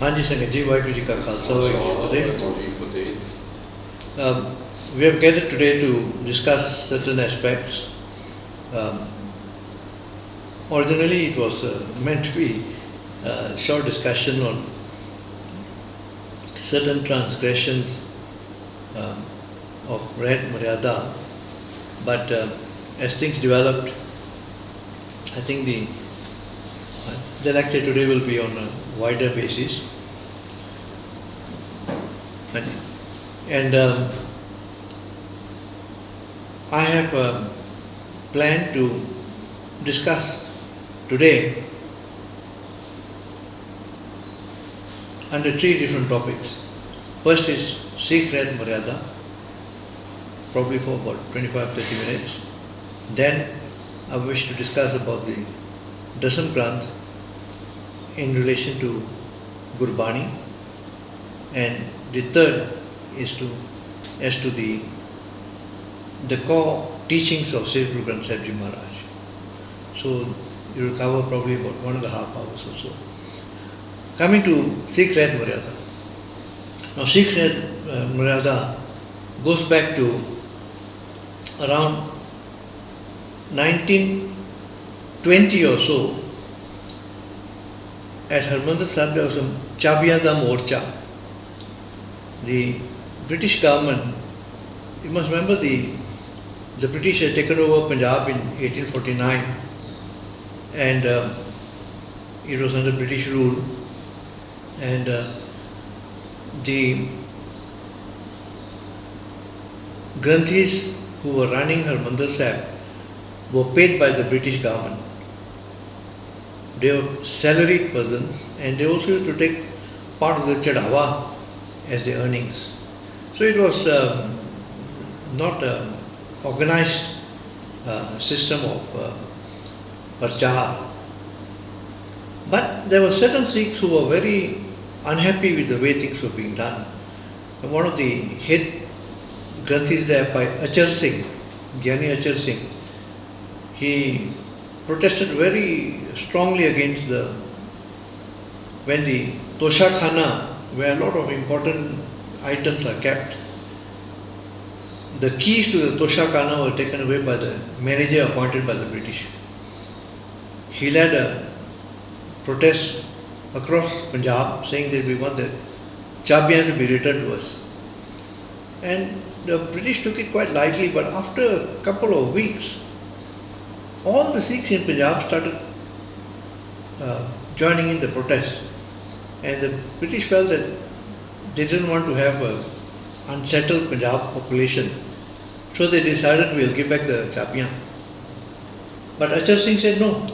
Hanji Sangaji, Vaheguru Ji Ka Khalsa, Vaheguru Ji Ki Fateh. We have gathered today to discuss certain aspects. Originally it was meant to be a short discussion on certain transgressions of Reht Maryada, but as things developed, I think the lecture today will be on a wider basis. And I have planned to discuss today under three different topics. First is Sikh Reht Maryada, probably for about 25-30 minutes. Then I wish to discuss about the Dasam Granth in relation to Gurbani, and the third is as to the core teachings of Sikh Reht Maryada. So you will cover probably about 1.5 hours or so. Coming to Sikh Reht Maryada. Now Sikh Reht Maryada goes back to around 1920 or so. At Harmandir Sahib there was some Chabiyan da Morcha. The British government, you must remember the British had taken over Punjab in 1849, and it was under British rule, and the Granthis who were running Harmandir Sahib were paid by the British government. They were salaried persons, and they also used to take part of the chadawa as their earnings. So it was not an organized system of parchar. But there were certain Sikhs who were very unhappy with the way things were being done. And one of the head Granthis there, by Achar Singh, Gyani Achar Singh, he protested very strongly against when the Tosha Khana, where a lot of important items are kept, the keys to the Tosha Khana were taken away by the manager appointed by the British. He led a protest across Punjab saying that we want the Chabiyan to be returned to us. And the British took it quite lightly, but after a couple of weeks, all the Sikhs in Punjab started joining in the protest. And the British felt that they didn't want to have an unsettled Punjab population. So they decided we'll give back the Chabiyan. But Achar Singh said no.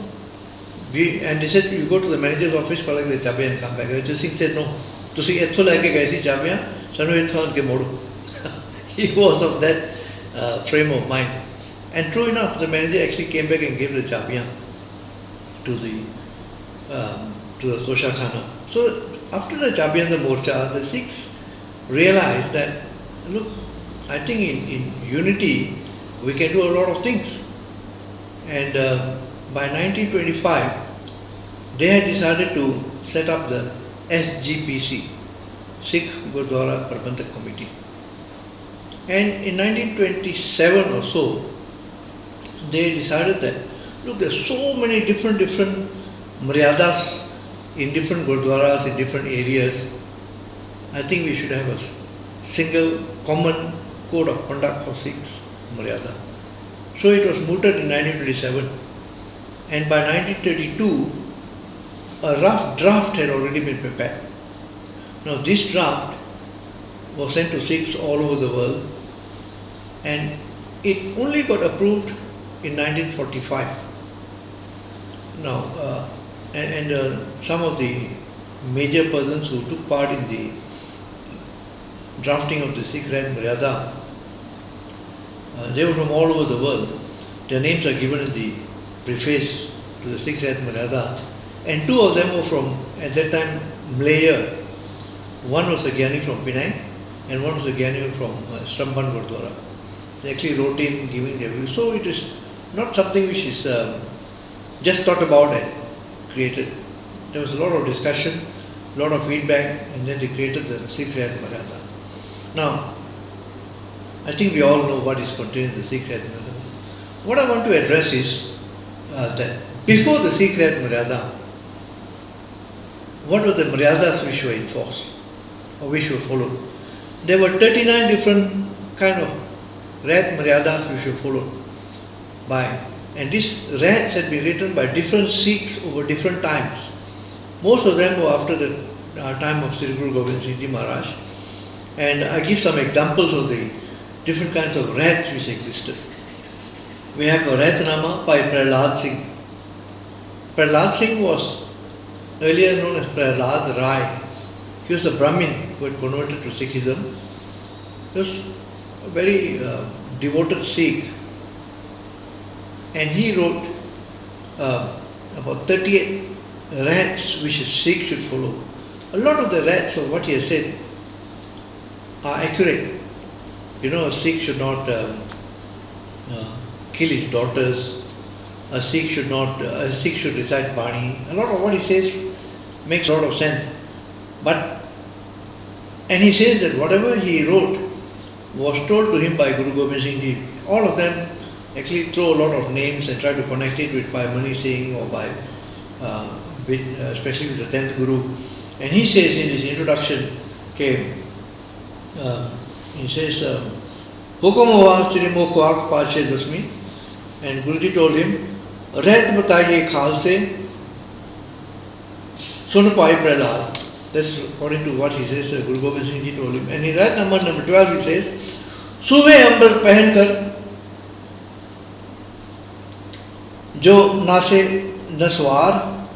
And they said, you go to the manager's office, collect the Chabiyan and come back. Achar Singh said no. Tusi etho leke gaye si Chabiyan, sanu etho anke modu. He was of that frame of mind. And true enough, the manager actually came back and gave the Chabiyan to the Tosha Khana. So after the Chabiyan the Morcha, the Sikhs realized that, look, I think in unity we can do a lot of things. And by 1925, they had decided to set up the SGPC, Sikh Gurdwara Prabandhak Committee. And in 1927 or so, they decided that, look, there are so many different Maryadas in different Gurdwaras, in different areas. I think we should have a single common code of conduct for Sikhs, Maryada. So it was mooted in 1927, and by 1932, a rough draft had already been prepared. Now this draft was sent to Sikhs all over the world, and it only got approved in 1945. Now, some of the major persons who took part in the drafting of the Sikh Reht Maryada, they were from all over the world. Their names are given in the preface to the Sikh Reht Maryada, and two of them were from, at that time, Malaya. One was a Gyani from Penang, and one was a Gyani from Stramban Gurdwara. They actually wrote in giving their views. So it is not something which is just thought about and created. There was a lot of discussion. lot of feedback, and then they created the Sikh Reht Maryada. Now, I think we all know what is contained in the Sikh Reht Maryada. What I want to address is that before the Sikh Reht Maryada, what were the Maryadas which were enforced or which were followed? There were 39 different kind of Reht Maryadas which were followed by, and these Rehts had been written by different Sikhs over different times. Most of them were after the time of Sri Guru Gobind Singh Ji Maharaj, and I give some examples of the different kinds of Rehts which existed. We have a Rehtnama by Prahlad Singh. Prahlad Singh was earlier known as Prahlad Rai. He was a Brahmin who had converted to Sikhism. He was a very devoted Sikh, and he wrote about 38 Rehts which a Sikh should follow. A lot of the Rehts of what he has said are accurate. You know, a Sikh should not kill his daughters. A Sikh should recite Bani. A lot of what he says makes a lot of sense. And he says that whatever he wrote was told to him by Guru Gobind Singh Ji. All of them actually throw a lot of names and try to connect it with Bhai Manjeet Singh or by, especially with the 10th Guru. And he says in his introduction, he says, Hukum hua Sri Mukh Pache Dasmi, and Guruji told him, Reht bataiye khal se, sun pai Prahlad. That's according to what he says, Guru Gobind Singh Ji told him. And in Reht number 12 he says, Suve ambar pehen kar, jo nase naswar,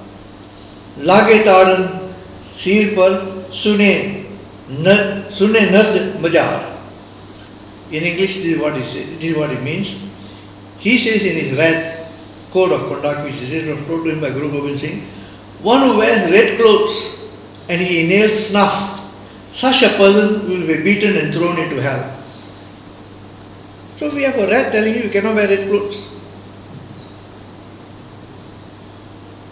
lage taran sir par, sune nard majar. In English, this is what he says. This is what it means. He says in his Reht code of conduct, which was told to him by Guru Gobind Singh, one who wears red clothes and he inhales snuff, such a person will be beaten and thrown into hell. So we have a Reht telling you cannot wear red clothes.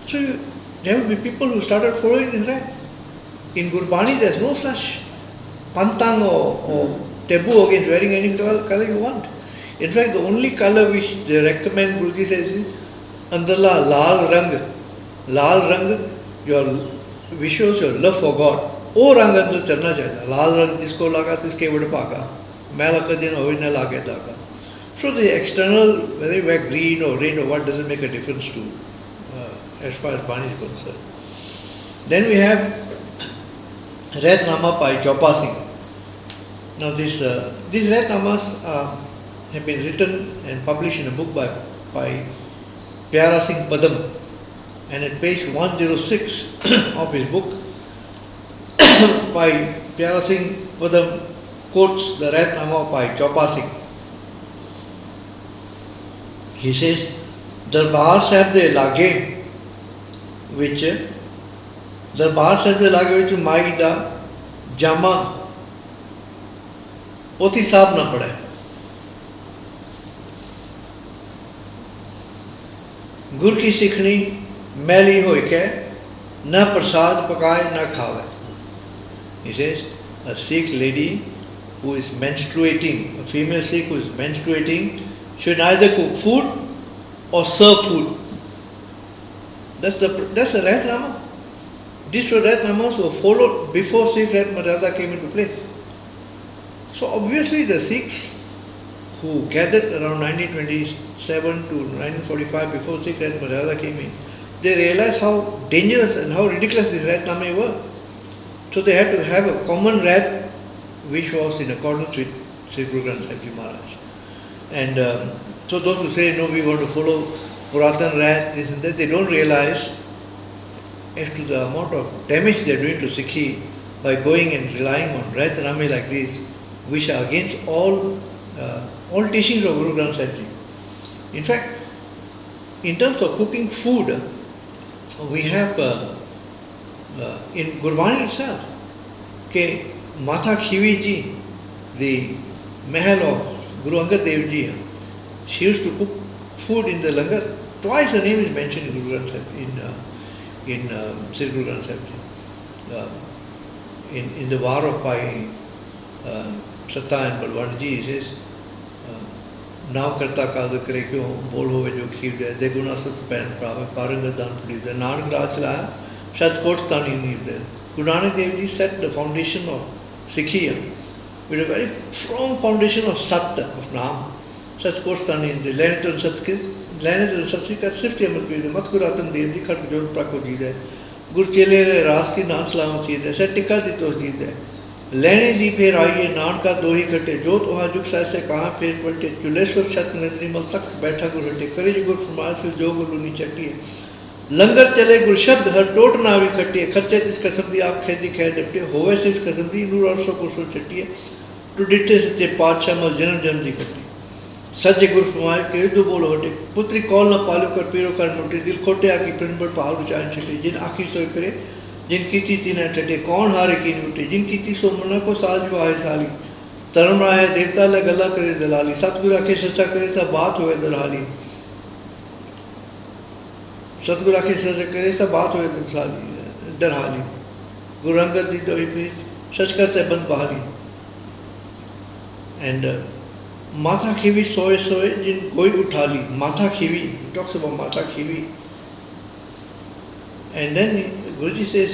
So there will be people who started following this Reht. In Gurbani there is no such pantang or taboo against wearing any color you want. In fact, the only color which they recommend, Guruji says, is Andala Lal Rang. Lal Rang, which shows your love for God. O Rang andar charna chahita. Lal Rang jisko laga, tiske vada paga. Main laka din hoy na lage laga. So the external, whether you wear green or red or what, doesn't make a difference to, as far as Bani is concerned. Then we have Rehtnama by Chopa Singh. Now these Rehtnamas have been written and published in a book by Pyara Singh Padam, and at page 106 of his book, by Pyara Singh Padam quotes the Rehtnama by Chopa Singh. He says, Darbar Sahib de Lage, which Mai da Jama Oti Sahib na padai. गुर की सिखनी मैली होई के न प्रसाद पकाए न खावे. He says, a Sikh lady who is menstruating, a female Sikh who is menstruating, should neither cook food or serve food. That's the Rehtnama. These were Rehtnamas were followed before Sikh Reht Maryada came into place. So obviously the Sikhs who gathered around 1927 to 1945 before Sikh Reht Maryada came in, they realized how dangerous and how ridiculous these Rehtname were. So they had to have a common Reht which was in accordance with Sri Guru Granth Sahib Ji Maharaj. And so those who say, no, we want to follow Puratan Reht, this and that, they don't realize as to the amount of damage they are doing to Sikhi by going and relying on Rehtname like this, which are against all teachings of Guru Granth Sahib Ji. In fact, in terms of cooking food, we have in Gurbani itself, Mata Khivi Ji, the Mahal of Guru Angad Dev Ji, she used to cook food in the langar. Twice her name is mentioned in Guru Granth Sahib, in Sri Guru Granth Sahib Ji. uh, in the war of Bhai Satta and Balwantji, he says, now karta kaza kare kyun bol hove jo khiv de deguna sat pen prava paranga dan pudi de nanak raj chalaya shad kot tani neev de. Guru Nanak Dev Ji set the foundation of Sikhiya with a very strong foundation of Sat, of Naam. Sat kot tani de lene to sat ke lene to sat ka sifti amat ki de mat kuratan dev di khat jod prako ji de gur chele ras ki naam salam chi de set tikka di to ji de लेने जी फिर आइए नान का दो ही खटे जो तो जुग से कहाँ फिर पलटे चुलेश्वर छत नगरी मल तख्त बैठा गुर हटे करे जी गुर फरमाया फिर जो गुरु नी चटिए लंगर चले गुर शब्द हर टोट ना भी खटिए खर्चे जिस कसम दी आप खेदी खैर डपटे होवे से इस कसम दी नूर और सो चटिए टू डिटे सच्चे पातशाह मल जन्म जन्म दी खटी सज्जे गुर फरमाया के दो बोलो हटे पुत्री कौल न पालो कर पीरो कर मोटे दिल खोटे आकी पिंड पर पहाड़ चान छटे जिन आखी सोई करे जिनकी तीती न टटे कौन हारे की नूटे जिनकी ती सो मना को साज वाहे साली तरम राय देवता ले गला करे दलाली सतगुरु आखे सच्चा करे सब बात होए दरहाली सतगुरु आखे सच्चा करे सब बात होए दरहाली गुरु अंगद दी तो ही सच करते बंद बहाली एंड माथा खीवी सोए सोए जिन कोई उठा ली माथा खीवी टॉक्स अबाउट माथा Khivi and then Guruji says,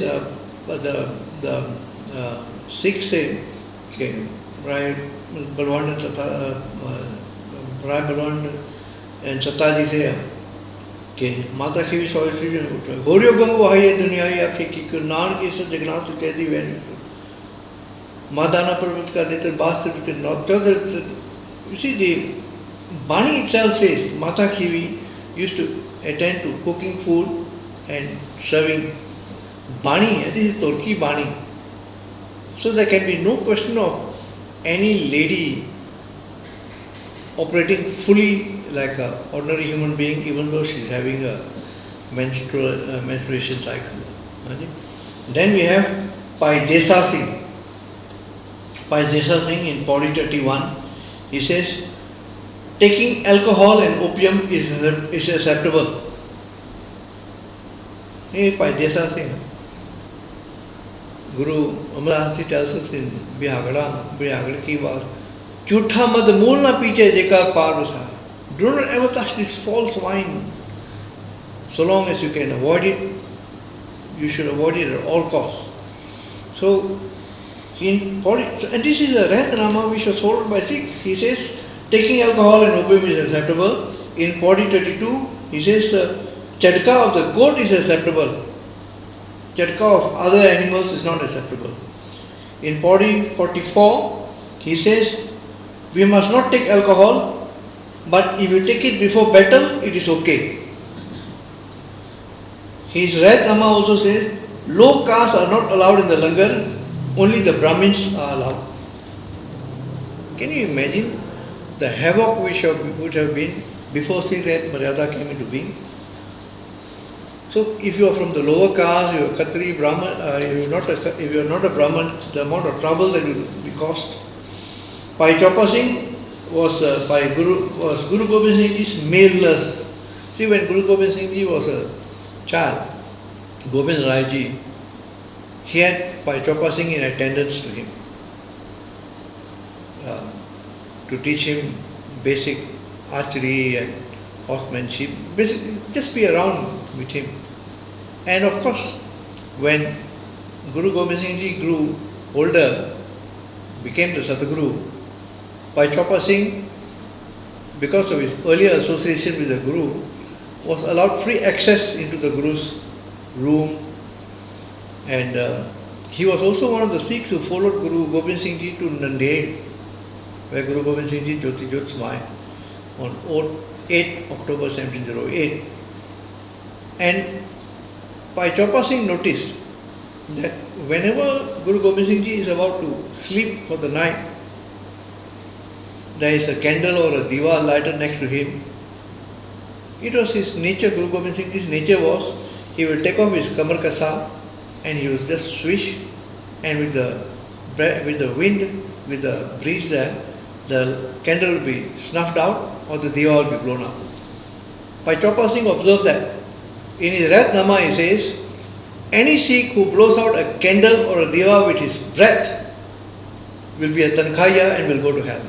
Sikhs say, okay, Bhai Balwant and Sataji say, okay, Mata Khivi soy Sri Horyo Gangu Haye Dunya Akhe Ki Nan Ki Sa Jagannath Chedi Ven Madana Parvat Ka Netar Bas not. You see, the Bani itself says Mata Khivi used to attend to cooking food and serving Bani, this is Turki Bani. So there can be no question of any lady operating fully like an ordinary human being, even though she is having a menstruation cycle. Then we have Bhai Desa Singh. Bhai Desa Singh in Pauri 31, he says, taking alcohol and opium is acceptable. Bhai Desa Singh. Guru Amardas tells us in Bihagada ki baat, Chutha mad mool na piche jekar par vasa. Do not ever touch this false wine. So long as you can avoid it, you should avoid it at all costs. So, and this is a Reht Nama which was followed by Sikhs. He says, taking alcohol and opium is acceptable. In Pauri 32, he says, Chatka of the goat is acceptable. Chatka of other animals is not acceptable. In Pauri 44, he says, we must not take alcohol, but if you take it before battle, it is okay. His Reht Nama also says, low castes are not allowed in the langar, only the Brahmins are allowed. Can you imagine the havoc which would have been before Sikh Reht Maryada came into being? So, if you are from the lower caste, you are Khatri, Brahman, if you are not a Brahman, the amount of trouble that will be caused. Bhai Choppa Singh was Guru Gobind Singh Ji's male nurse. See, when Guru Gobind Singh Ji was a child, Gobind Rai Ji, he had Bhai Choppa Singh in attendance to him to teach him basic archery and horsemanship, basically just be around with him. And of course, when Guru Gobind Singh Ji grew older, became the Sadguru, Bhai Choppa Singh, because of his earlier association with the Guru, was allowed free access into the Guru's room. And he was also one of the Sikhs who followed Guru Gobind Singh Ji to Nanded, where Guru Gobind Singh Ji Jyoti Jyot Samay on 8 October 1708. And Bhai Choppa Singh noticed that whenever Guru Gobind Singh Ji is about to sleep for the night, there is a candle or a diwa lighted next to him. It was his nature, Guru Gobind Singh Ji's nature was, he will take off his kamar kasa and he will just swish, and with the wind, with the breeze there, the candle will be snuffed out or the diwa will be blown up. Bhai Choppa Singh observed that. In his Reht Nama he says, any Sikh who blows out a candle or a diva with his breath will be a tankhaya and will go to hell.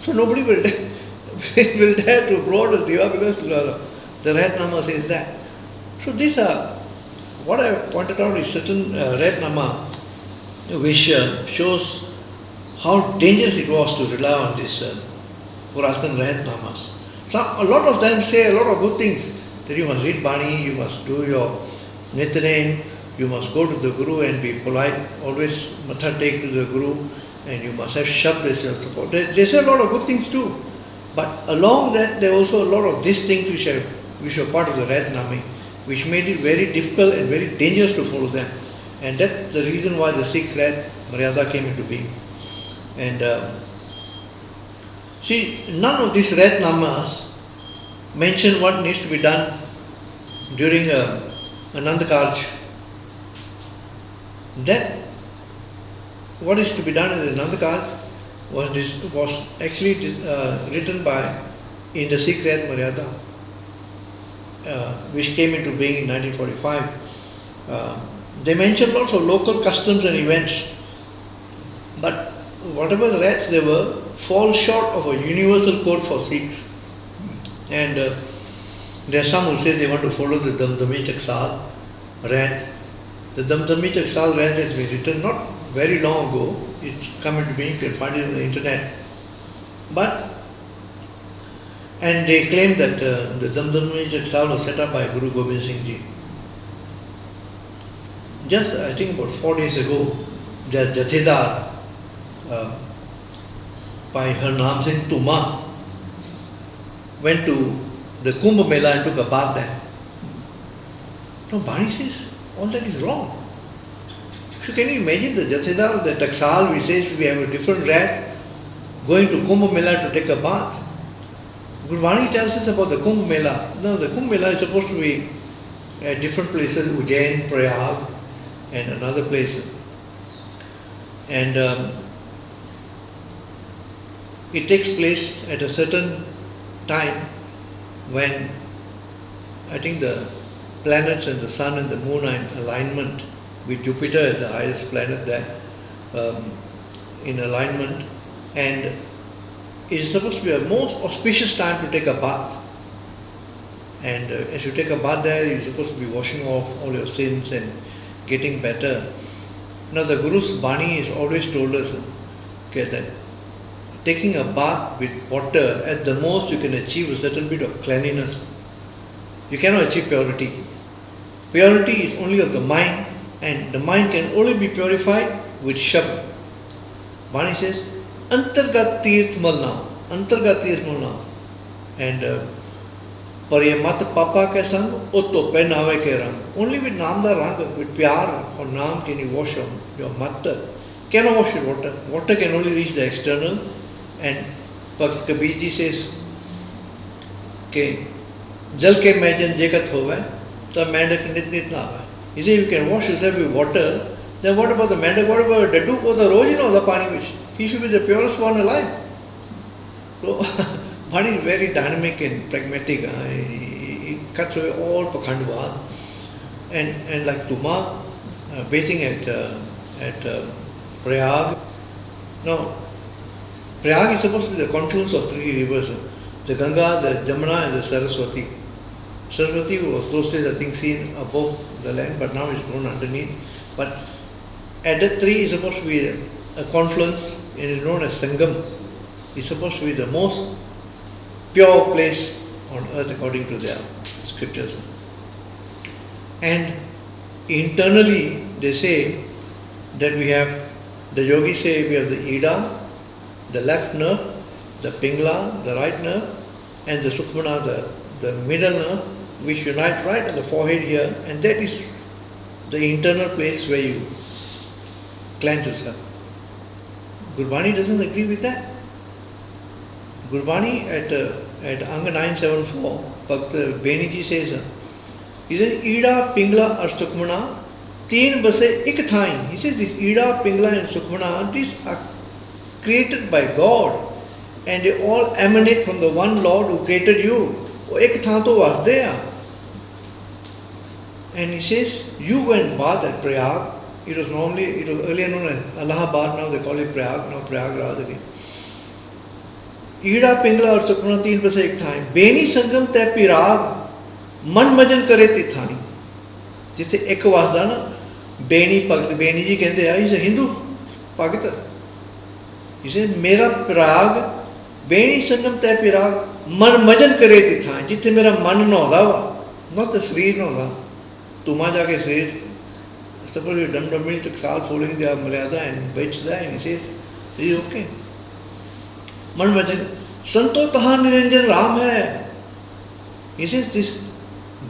So nobody will will dare to blow out a diva because the Rehtnama says that. So these are, what I have pointed out is certain Rehtnama which shows how dangerous it was to rely on this Puratan Rehtnamas. A lot of them say a lot of good things, that you must read Bani, you must do your Nityanem, you must go to the Guru and be polite, always matha take to the Guru, and you must have Shabd as your support. They say a lot of good things too. But along that, there are also a lot of these things which are part of the Rehtnami, which made it very difficult and very dangerous to follow them. And that's the reason why the Sikh Reht Maryada came into being. And see, none of these Rehtnamas mention what needs to be done during a Nand Karj. That what is to be done in the Nand Karj was actually written by in the Sikh Reht Maryada, which came into being in 1945. They mention lots of local customs and events, but whatever the Reths they were, fall short of a universal code for Sikhs. And there are some who say they want to follow the Damdami Chaksal Reth. The Damdami Chaksal Reth has been written not very long ago. It's come into being, you can find it on the internet. And they claim that the Damdami Chaksal was set up by Guru Gobind Singh Ji. Just, I think about 4 days ago, the Jathedar by Harnam Singh Tuma went to the Kumbh Mela and took a bath there. No, Bani says all that is wrong. So can you imagine the Jathedar, the Taksal, we say we have a different Reth going to Kumbh Mela to take a bath. Guru Bani tells us about the Kumbh Mela. No, the Kumbh Mela is supposed to be at different places, Ujjain, Prayag, and another place. And it takes place at a certain time when I think the planets and the sun and the moon are in alignment, with Jupiter as the highest planet there, in alignment, and it is supposed to be a most auspicious time to take a bath. And as you take a bath there, you're supposed to be washing off all your sins and getting better. Now the Guru's Bani has always told us that taking a bath with water, at the most you can achieve a certain bit of cleanliness. You cannot achieve purity. Purity is only of the mind, and the mind can only be purified with Shabd. Bani says, Antargat Tirth Malna, Antargat Tirth Malna. And पर ये मत पापा के संग ओ तो पहनावे के रंग. Only with नाम दा रंग, with प्यार और नाम can you wash your matter. Cannot wash with water. Water can only reach the external. And Bhakt Kabir ji says कि जल के मैजन जेकत होवे तो मेंढक नित नित ना आवे. He says you can wash yourself with water. Then what about the meंढक? What about the daduk or the roj, the pani which he should be the purest one alive. So Bani is very dynamic and pragmatic. He cuts away all Pakhandvad. And like Tuma, bathing at Prayag. Now, Prayag is supposed to be the confluence of three rivers: the Ganga, the Jamuna, and the Saraswati. Saraswati was those days, I think, seen above the land, but now it's grown underneath. But at that three is supposed to be a confluence, and is known as Sangam. It's supposed to be the most pure place on earth according to their scriptures. And internally they say that we have, the yogis say we have the Ida, the left nerve, the Pingla, the right nerve, and the Sukhmana, the middle nerve, which unite right at the forehead here, and that is the internal place where you cleanse yourself. Gurbani doesn't agree with that. Gurbani at Anga 974, Bhakt Beniji says, he says, Ida, Pingla or Sukhmana, teen base ik thain. He says, this Ida, Pingla and Sukhmana, these are created by God, and they all emanate from the one Lord who created you. Ek thaan to was there. And he says, you go and bath at Prayag. It was earlier known as Allahabad, now they call it Prayag, now Prayagraj again. Ida Pingala और सपना तीन बसे एक Thai Beni संगम तय पिराग मन मजन करे तिथाई जिथे एक वासदा ना बेनी भगत बेनी जी कहते हैं इसे हिंदू भगत इसे मेरा पिराग बेनी संगम तय पिराग मन मजन करे तिथाई जिथे मेरा मन नौदा वा not the शरीर नौदा तुमा जाके शरीर suppose you done the minute start following the Maryada and waits there and he says he is okay मन भजन संतो तहा निरंजन राम है he says this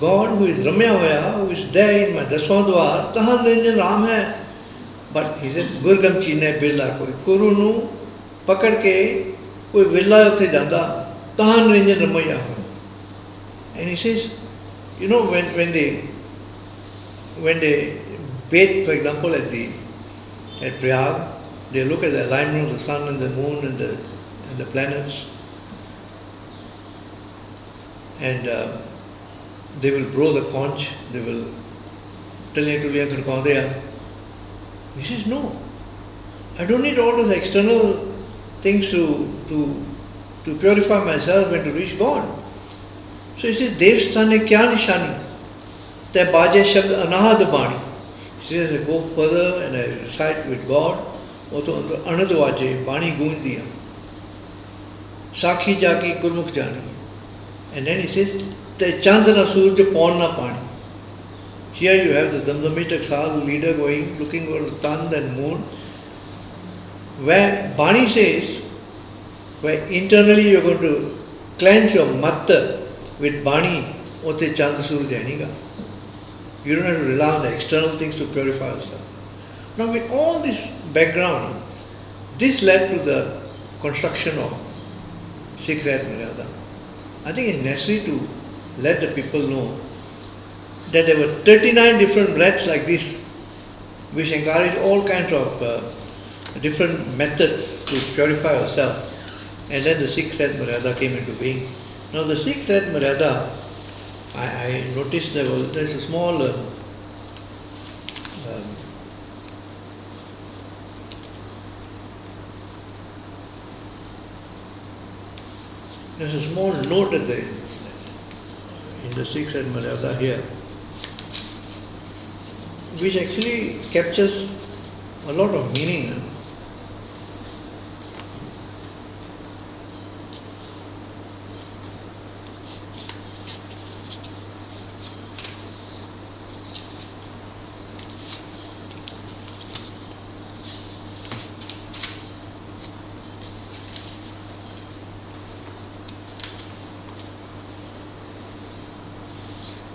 God who is रम्या होया who is there in my दसवां द्वार तहा निरंजन राम है but he said गुरगम चीने बिरला कोई कुरु नु पकड़ के कोई बिरला उथे जांदा तहा निरंजन रमैया हो and he says you know when they bathe for example at Prayag they look at the alignment of the sun and the moon and the planets and they will blow the conch, they will tell you to call there. He says, no, I don't need all those external things to purify myself and to reach God. So he says, Dev sthane kya nishani? Te baje shabd anahad bani. He says, I go further and I recite with God, oto anad vaje, bani goondiya. Sakhi jaki gurmukh jani. And then he says, Te chandana surja pauna pani. Here you have the Damdami Taksal leader going, looking over the sun and moon, where Bani says, where internally you are going to cleanse your matta with Bani, ote chand surja aniga. You don't have to rely on the external things to purify yourself. Now with all this background, this led to the construction of Sikh Reht Maryada. I think it's necessary to let the people know that there were 39 different rets like this, which encourage all kinds of different methods to purify yourself. And then the Sikh Reht Maryada came into being. Now the Sikh Reht Maryada, I noticed there's a small there's a small note in the Sikh Reht Maryada here, which actually captures a lot of meaning.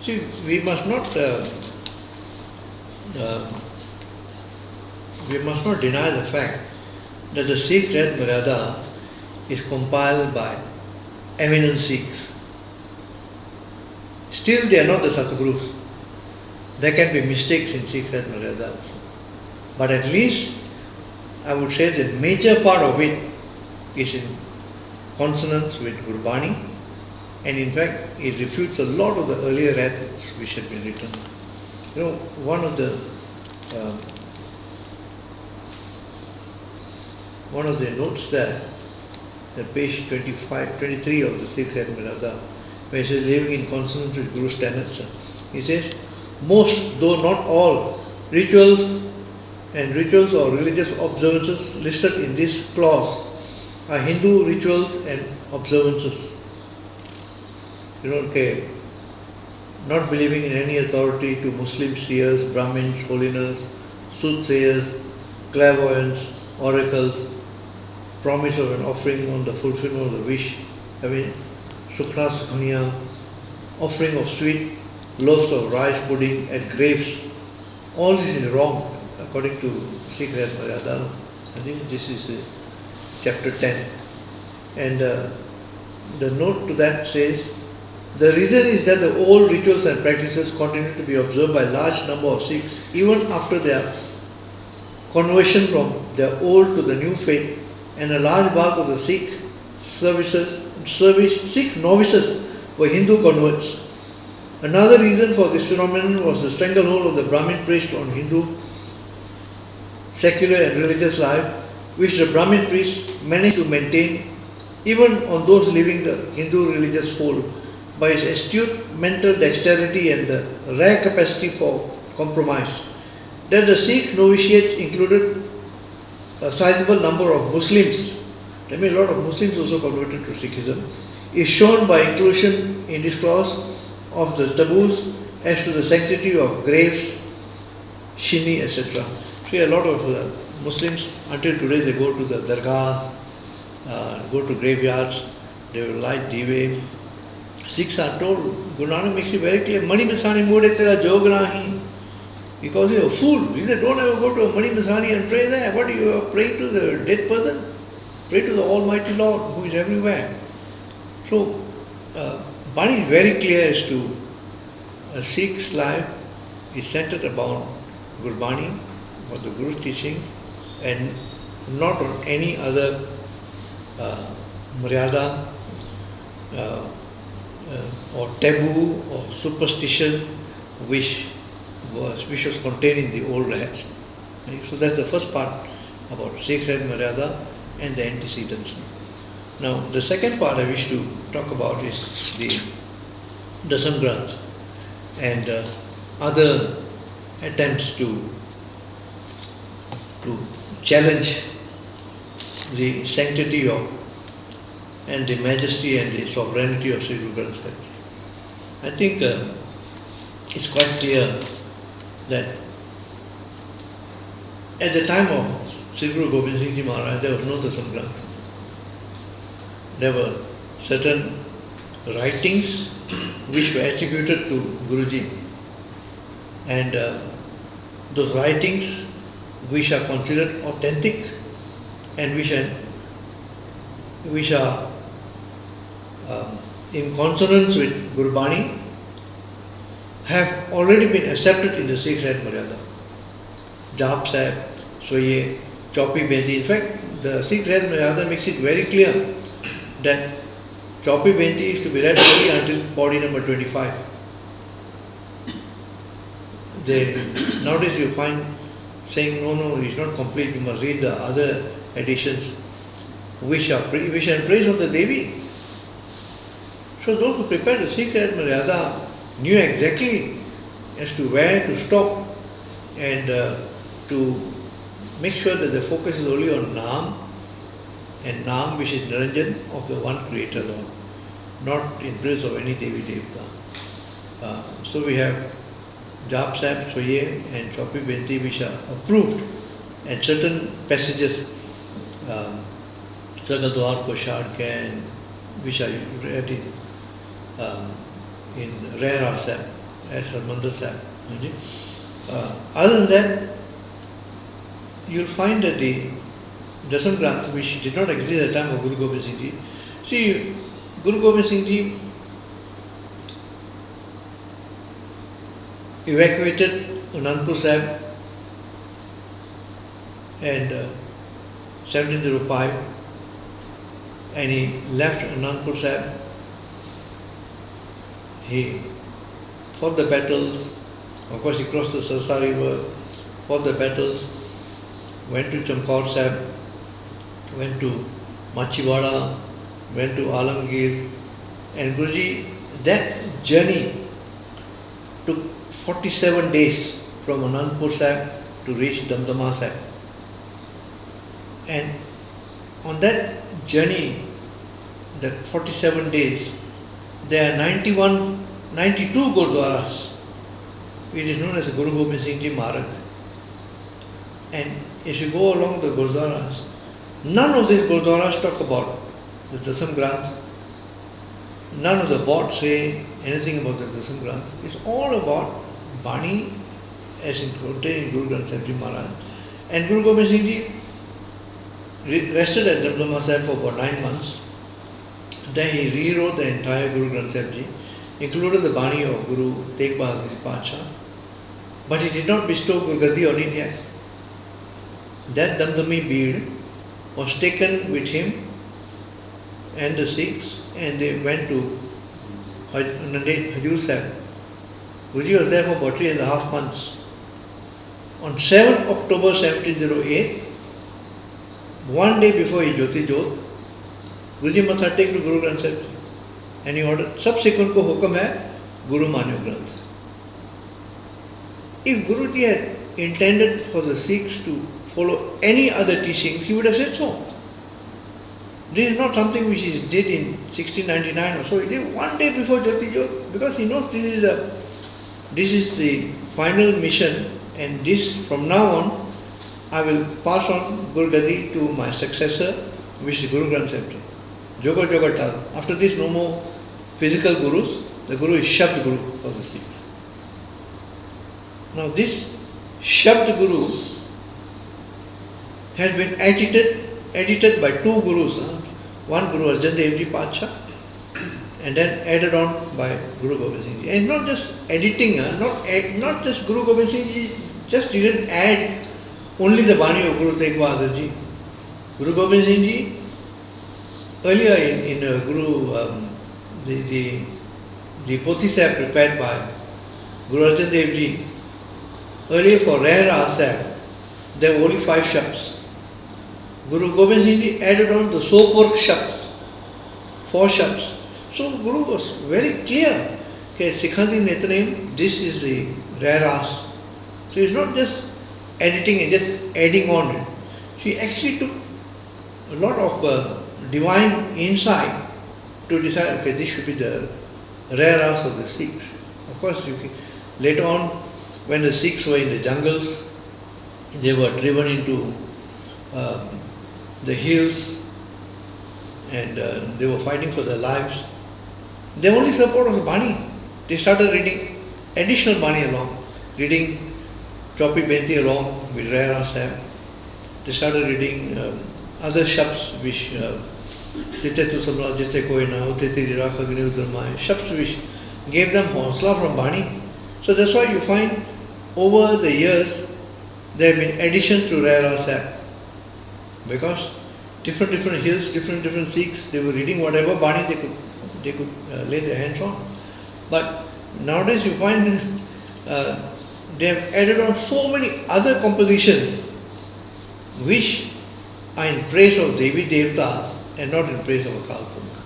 See, we must not deny the fact that the Sikh Reht Maryada is compiled by eminent Sikhs. Still they are not the Satgurus. There can be mistakes in Sikh Reht Maryada also. But at least I would say the major part of it is in consonance with Gurbani, and in fact it refutes a lot of the earlier rets which had been written. You know, one of the notes there, the page 23 of the Sikh Reht Maryada, where he says living in consonance with Guru's tenets, he says, most, though not all, rituals or religious observances listed in this clause are Hindu rituals and observances. You know, okay, not believing in any authority to Muslim seers, Brahmins, holiness, soothsayers, clairvoyants, oracles, promise of an offering on the fulfillment of the wish, sukhna sukhniya, offering of sweet loaves of rice pudding at graves. All this is wrong according to Sikh Reht Maryada. I think this is chapter 10. And the note to that says, the reason is that the old rituals and practices continue to be observed by a large number of Sikhs even after their conversion from their old to the new faith, and a large bulk of the Sikh novices were Hindu converts. Another reason for this phenomenon was the stranglehold of the Brahmin priest on Hindu secular and religious life, which the Brahmin priests managed to maintain even on those leaving the Hindu religious fold by his astute mental dexterity and the rare capacity for compromise. That the Sikh novitiate included a sizable number of Muslims, I mean a lot of Muslims also converted to Sikhism, is shown by inclusion in this clause of the taboos as to the sanctity of graves, shini, etc. See, a lot of Muslims, until today, they go to the dargahs, go to graveyards, they will light dive. Sikhs are told, Guru Nanak makes it very clear, Mani Masani Mode Tera Jog Nahi. He calls you a fool. He said, don't ever go to a Mani Masani and pray there. What are you praying to, the dead person? Pray to the Almighty Lord who is everywhere. So, Bani is very clear as to a Sikh's life is centered upon Gurbani, or the Guru's teaching, and not on any other Maryada or taboo or superstition which was contained in the old Reht. So that's the first part about Sikh Reht Maryada and the antecedents. Now the second part I wish to talk about is the Dasam Granth and other attempts to challenge the sanctity of and the majesty and the sovereignty of Sri Guru Granth Sahib. I think it's quite clear that at the time of Sri Guru Gobind Singh Ji Maharaj, there was no Dasam Granth. There were certain writings which were attributed to Guruji, and those writings which are considered authentic and which are in consonance with Gurbani have already been accepted in the Sikh Reht Maryada. Jap Sahib, Soye, Chopi Benti. In fact, the Sikh Reht Maryada makes it very clear that Chopi Benti is to be read only until body number 25. Nowadays you find saying, no, it's not complete, you must read the other editions which are in praise of the Devi. So those who prepared the Sikh Reht Maryada knew exactly as to where to stop and to make sure that the focus is only on Naam, and Naam which is Niranjan of the one Creator Lord, not in praise of any Devi Devta. So we have Jap Sahib, Soye and Chopi Benti which are approved, and certain passages, Sagadwar ko Shad Ke, which are read in Rare Sahib, at Harmandir Sahib. Other than that, you'll find that the Dasam Granth, which did not exist at the time of Guru Gobind Singh Ji. See, Guru Gobind Singh Ji evacuated Anandpur Sahib and 1705, and he left Anandpur Sahib. He fought the battles. Of course, he crossed the Sarsa River, fought the battles, went to Chamkaur Sahib, went to Machiwada, went to Alamgir, and Guruji, that journey took 47 days from Anandpur Sahib to reach Damdama Sahib. And on that journey, that 47 days, there are 92 Gurdwaras, which is known as the Guru Gobind Singh Ji Marg. And if you go along the Gurdwaras, none of these Gurdwaras talk about the Dasam Granth. None of the boards say anything about the Dasam Granth. It's all about Bani as contained in Guru Granth Sahib Ji Maharaj. And Guru Gobind Singh Ji rested at Damdama Sahib for about 9 months. Then he rewrote the entire Guru Granth Sahib Ji, included the Bani of Guru Tegh Bahadur Ji Padsha, but he did not bestow Gurgadi on it yet. That Damdami bead was taken with him and the Sikhs, and they went to Hajur Sahib Guruji was there for about 3.5 months. On 7th October 1708, one day before his Jyoti Jot, Guruji must have taken to Guru Granth Sahib and he ordered, subsequent ko hukam hai, Guru Manyo Granth. If Guruji had intended for the Sikhs to follow any other teachings, he would have said so. This is not something which he did in 1699 or so. He did one day before Jyoti Jot because he knows this is the final mission, and this from now on I will pass on Guru Gadi to my successor, which is Guru Granth Sahib Ji. Joga Joga Tal. After this, no more physical gurus. The Guru is Shabd Guru for the Sikhs. Now this Shabd Guru has been edited by two gurus. One Guru Arjan Dev Ji Pacha, and then added on by Guru Gobind Singh Ji. And not just editing, not just Guru Gobind Singh Ji just didn't add only the Bani of Guru Tegh Bahadur Ji. Guru Gobind Singh Ji, earlier in the Pothi Sahib prepared by Guru Arjan Dev Ji, earlier for Reht Maryada, there were only 5 shabds. Guru Gobind Singh Ji added on the Sopurk shabds, 4 shabds. So Guru was very clear that Sikhandi Netraim, this is the Reht Maryada. So it's not just editing and just adding on it. She actually took a lot of divine insight to decide, okay, this should be the Reht Maryada of the Sikhs. Of course, later on, when the Sikhs were in the jungles, they were driven into the hills and they were fighting for their lives. Their only support was Bani. They started reading additional Bani along, reading Chopi Benti along with Reht Maryada. They started reading other shabds which Tite Tu Samra Jite Koi Na, Tite Rira Khagni Udramai, shabds which gave them honsla from Bani. So that's why you find over the years there have been additions to Reht Maryada. Because different hills, different Sikhs, they were reading whatever Bani they could lay their hands on. But nowadays you find they have added on so many other compositions which are in praise of Devi Devtas and not in praise of Akal Purkh,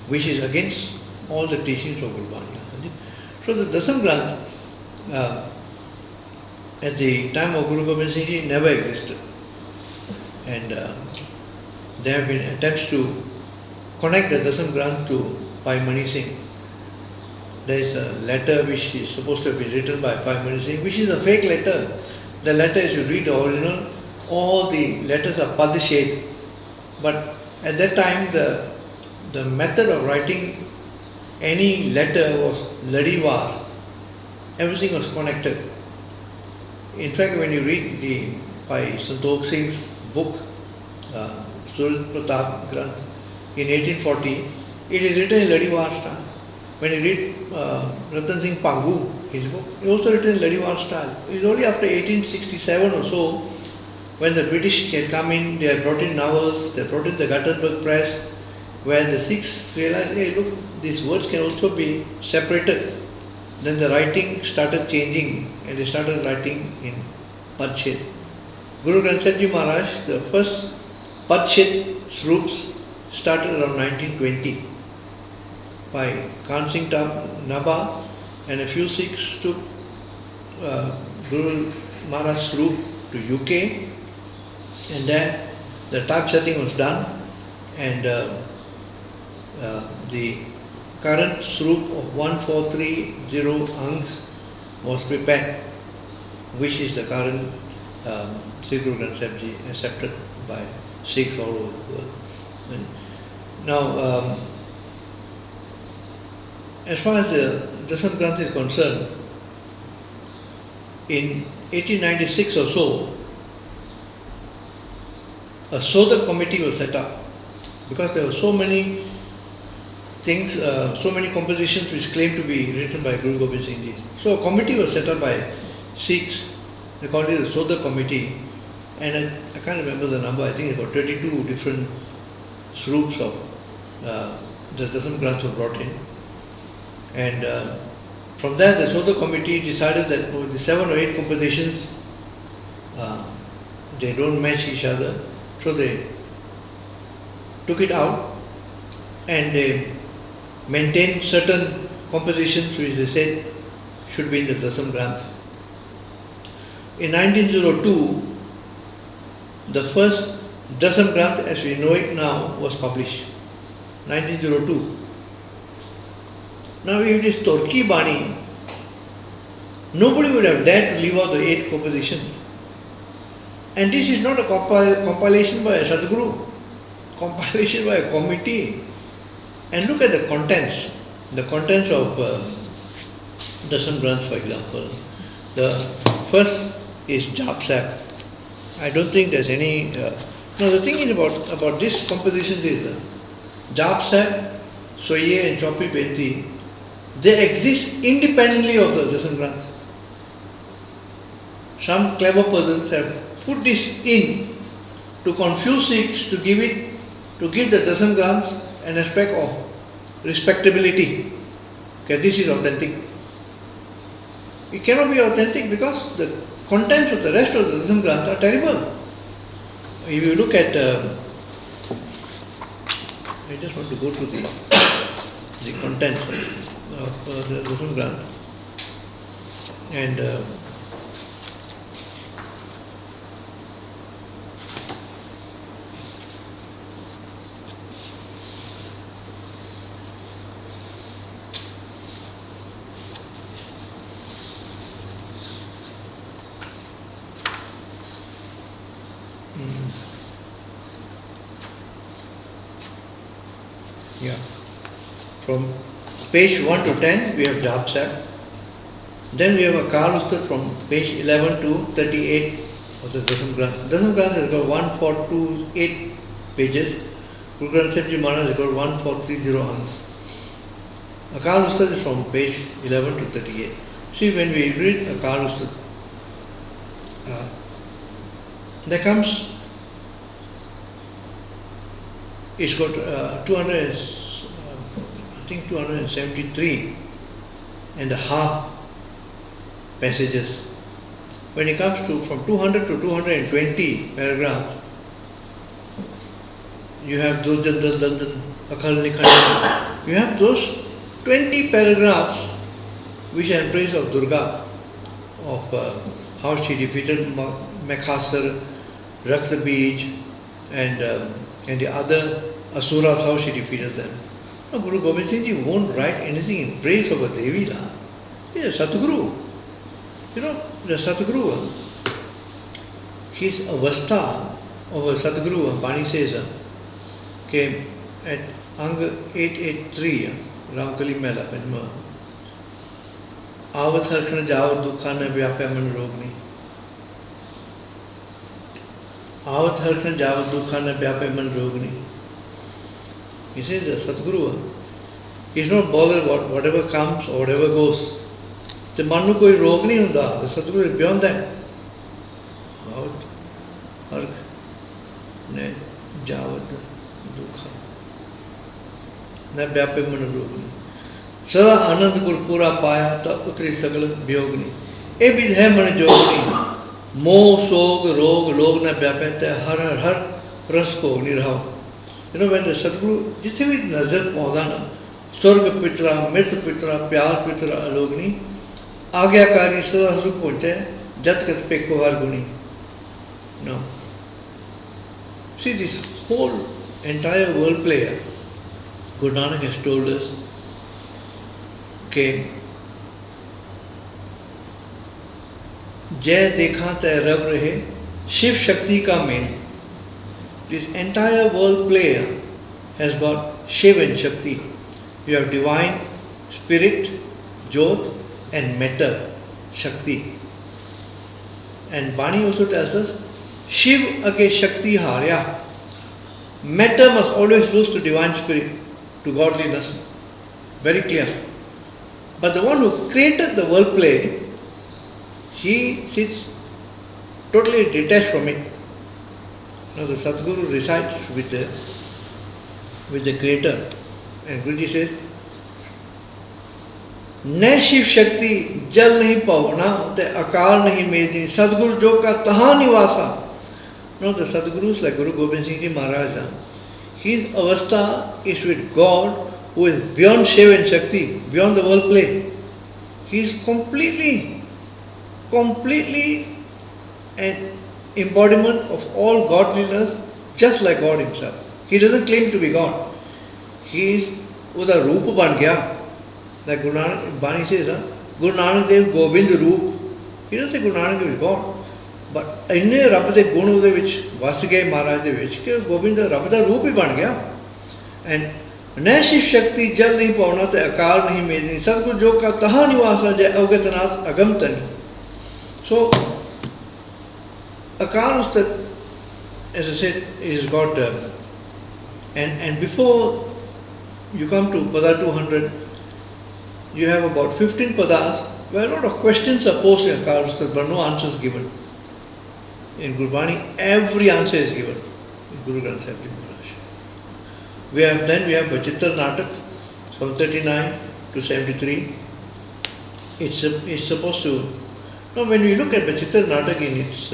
which is against all the teachings of Guru Bani. So the Dasam Granth at the time of Guru Gobind Singh Ji never existed. And there have been attempts to connect the Dasam Granth to Bhai Manjeet Singh. There is a letter which is supposed to have been written by Bhai Manjeet Singh, which is a fake letter. The letter, if you read the original, all the letters are padished. But at that time, the method of writing any letter was ladivar. Everything was connected. In fact, when you read by Santokh Singh's book, Surat Pratap Granth, in 1840, it is written in ladivar style. When you read Ratan Singh Pangu, his book, it also written in ladivar style. It is only after 1867 or so, when the British had come in, they had brought in novels, they brought in the Gutenberg press, where the Sikhs realized, hey, look, these words can also be separated. Then the writing started changing and they started writing in Padshit. Guru Granth Sahib Ji Maharaj, the first Padshit Sroops started around 1920 by Khan Singh Nabha, and a few Sikhs took Guru Maharaj Sroop to UK, and then the typesetting was done, and the current Sroop of 1430 Angs was prepared, which is the current Sikh Guru Granth Sahib Ji, accepted by Sikhs all over the world. And now, as far as the Dasam Granth is concerned, in 1896 or so, a Sodak committee was set up because there were so many things, so many compositions which claimed to be written by Guru Gobind Singh Ji. So a committee was set up by Sikhs. They called it the Sodak committee, and I can't remember the number. I think about 32 different Sroops of the Dasam Granth were brought in, and From there, the Soto committee decided that over the 7 or 8 compositions, they don't match each other, so they took it out and they maintained certain compositions which they said should be in the Dasam Granth. In 1902, the first Dasam Granth as we know it now was published. 1902. Now if it is Torki Bani, nobody would have dared to leave out the 8 compositions. And this is not a compilation by a Sadhguru, compilation by a committee. And look at the contents of Dasam Granth, for example. The first is Jap Sap. I don't think there's any. No, the thing is about these compositions is Jap Sap, Soye and Chopi Benti, they exist independently of the Dasam Granth. Some clever persons have put this in to confuse Sikhs, to give the Dasam Granths an aspect of respectability. Okay, this is authentic. It cannot be authentic because the contents of the rest of the Dasam Granth are terrible. If you look at, I just want to go to the contents of the Dasam Granth, and yeah, from page 1 to 10 we have Jap Sap. Then we have a Kal Ustat from page 11 to 38 of the Dasam Granth. Dasam Granth has got 1428 pages. Guru Granth Sahib Ji Maharaj has got 1430 angs. A Kal Ustat is from page 11 to 38. See, when we read a Kal Ustat, there comes, it's got 273 and a half passages. When it comes to from 200 to 220 paragraphs, you have those you have those 20 paragraphs which are in praise of Durga, of how she defeated Mekhasar, Rakta Bij, and the other Asuras, how she defeated them. Now, Guru Gobind Singh Ji won't write anything in praise of a Devi. He is a Satguru. You know, the Satguru, his avastha of a Satguru, Bani says, came at Anga 883, Ramkali Mela, Penma. Avat harkana javat dukhana vyapya man rogni. Avat harkana javat dukhana vyapya man rogni. He says the Satguru, he is not bothered about whatever comes or whatever goes. The manu koi rog nahi hunda. The Satguru is beyond that. Avat harkana javat dukhana na vyapya man rogni. सदा आनंद गुर पूरा पाया तो उतरी सगल वियोगनी ए विध है मन जोगनी मोह सोग रोग लोग न व्यापे हर हर हर रस को निरहाओ. You know, when the Sadguru, जिथे भी नजर पौधा ना स्वर्ग पितरा मृत पितरा प्यार पितरा अलोगनी आज्ञाकारी सदा सुख पहुंचे जत कत पे को हर गुनी. No. See, this whole entire world play, Guru Nanak has told us, कि जय देखा तय रब रहे शिव शक्ति का mail. This entire world play has got Shiv and Shakti. You have divine spirit, Jyot, and matter, Shakti. And Bani also tells us, Shiv age Shakti harya. Matter must always lose to divine spirit, to godliness. Very clear. But the one who created the world play, he sits totally detached from it. Now the Sadguru resides with the creator. And Guruji says, न शिव शक्ति जल नहीं पवना ते अकाल नहीं मेदिनी Sadguru जो का तहाँ निवासा. Now the Sadgurus like Guru Gobind Singh Ji Maharaj, his avastha is with God who is beyond Shiv and Shakti, beyond the world play. He is completely an embodiment of all godliness, just like God himself. He doesn't claim to be God. He is uda roop ban gaya. Like Guru Nanak Bani says, Guru Nanak Dev Gobind roop. He doesn't say Guru Nanak Dev is God. But ਇੰਨੇ ਰੱਬ ਦੇ ਗੁਣ ਉਹਦੇ ਵਿੱਚ ਵਸ ਗਏ ਮਹਾਰਾਜ ਦੇ ਵਿੱਚ ਕਿ ਗੋਬਿੰਦ ਰੱਬ ਦਾ ਰੂਪ ਹੀ ਬਣ ਗਿਆ. ਐਂਡ न शिव शक्ति जल नहीं पावना ते अकाल नहीं मेदिनी सदगुरु जो का तहाँ निवासा जय अवगतनाथ अगम तनी. So Akal Ustad, as I said, is got and before you come to Pada 200, you have about 15 Padas where a lot of questions are posed in Akal Ustad but no answers given. In Gurbani, every answer is given in Guru Granth Sahib Ji Maharaj. We have Bachitra Natak from 39 to 73. It's supposed to. Now, when you look at Bachitra Natak in its,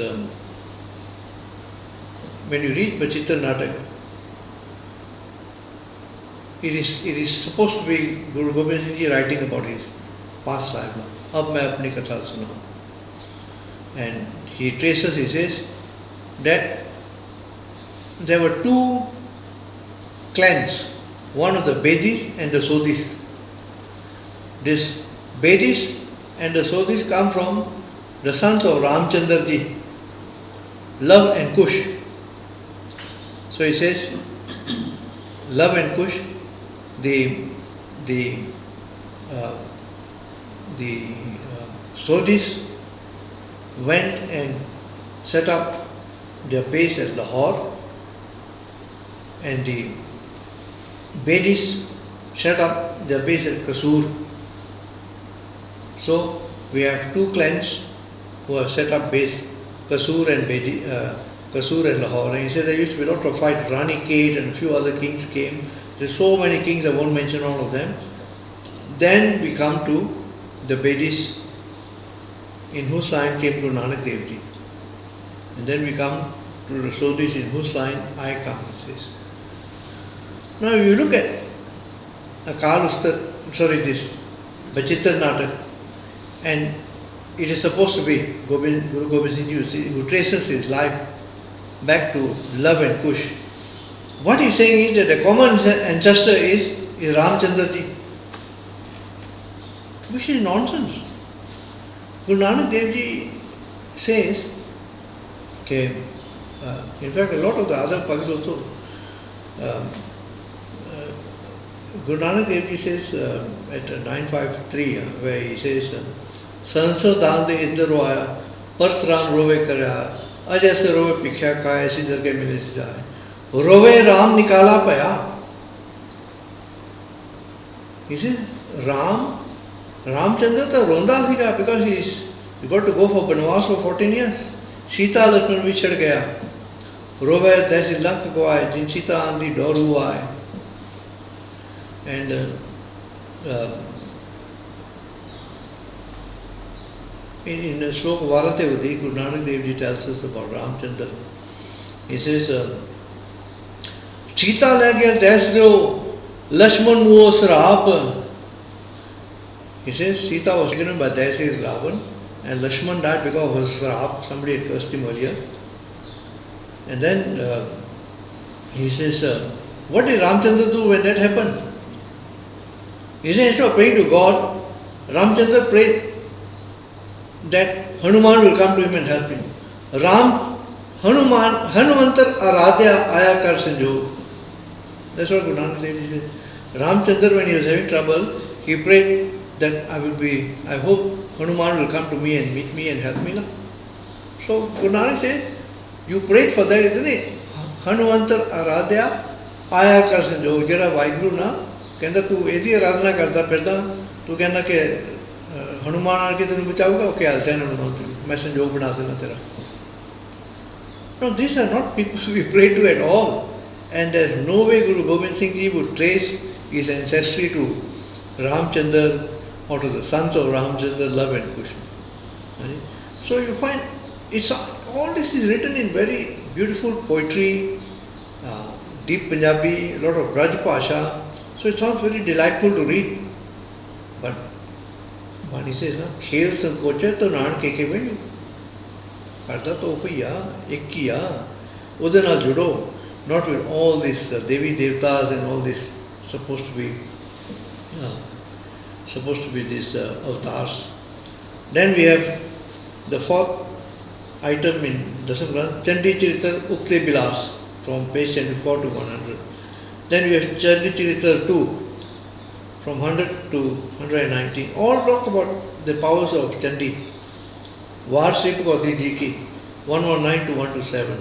when you read Bachitra Natak, it is supposed to be Guru Gobind Singh Ji writing about his past life. Ab main apni katha sunaun. And he traces, he says, that there were two clans, one of the Bedis and the Sodhis. This Bedis and the Sodhis come from the sons of Ramchandra Ji, Love and Kush. So he says, Love and Kush, the Sodhis went and set up their base at Lahore, and the Bedis set up their base at Kasur. So we have two clans who have set up base, Kasur and Kasur and Lahore. And he says there used to be a lot of fight. Rani Kate and a few other kings came. There's so many kings, I won't mention all of them. Then we come to the Bedis, in whose line came Guru Nanak Dev Ji. And then we come to the Sodhis, in whose line I come, he says. Now if you look at Akal Ustad, this Bachitra Natak, and it is supposed to be Guru Gobind Singh Ji who traces his life back to Love and Kush. What he's saying is that the common ancestor is Ramchandra Ji, which is nonsense. Guru Nanak Dev Ji says, okay, in fact a lot of the other Bhagats also, Guru Nanak Dev Ji says at 953, where he says, Sansar daan de indar aaya, Parsram rove karya, aj aise rove pikha kaya, aisi darge mile se jaye. Rove Ram nikala paya. He says, Ramchandra to ronda siga because he got to go for Banavas for 14 years. Sita Lakshman bhi chad gaya. Rove daisi lank ko aaye, jin Sita aandi doru aaye. And in the sloka Varatevadi, Guru Nanak Dev Ji tells us about Ramchandra. He says, Sita le gaya desro, Lakshman muo srap. He says Sita was taken by Daisy Ravan, and Lakshman died because of his srap. Somebody had cursed him earlier. And then he says, what did Ramchandra do when that happened? He says, instead of praying to God, Ramchandra prayed that Hanuman will come to him and help him. Hanumantar Aradhya Aya Kar Sanjog. That's what Guru Nanak Dev Ji said. Ramchandra, when he was having trouble, he prayed that I hope Hanuman will come to me and meet me and help me. So Guru Nanak says, you prayed for that, isn't it? Hanumantar Aradhya Aya Kar Sanjog. Jera Vaiguru na, कहता तू यदि आराधना करता फिरता तू कहना कि हनुमान आके तेन बचाऊगा ओके हाल है हनुमान मैं संजोग बना देना तेरा. No, these are not people we pray to at all, and there is no way Guru Gobind Singh Ji would trace his ancestry to Ramchandra out of the sons of Ramchandra, love and Krishna. Right? So you find all this is written in very beautiful poetry, deep Punjabi, a lot of Braj Pasha. So it sounds very delightful to read. But Bani says, Khel Sankocha to Naan Keke Venu. Karda to Opaya, Ekkiya, Udanal Judo, not with all these Devi Devtas and all this supposed to be these avatars. Then we have the fourth item in Dasam Granth, Chandi Charitar Ukte Bilas, from page 74 to 100. Then we have Chandi Charitar 2, from 100 to 119. All talk about the powers of Chandi. Var Sri Gaudi Ji ki, 119 to 127.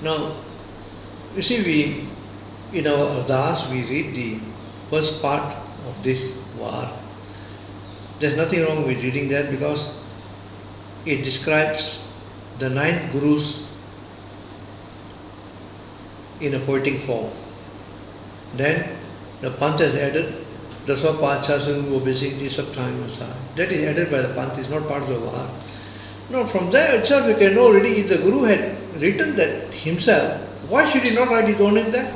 Now, you see, in our Ardas, we read the first part of this Var. There's nothing wrong with reading that because it describes the 9 Gurus in a poetic form. Then the Panth has added Dasam Granth wo basically sab time aside. That is added by the Panth, is not part of the Var. Now from there itself we can know already if the Guru had written that himself, why should he not write his own name there?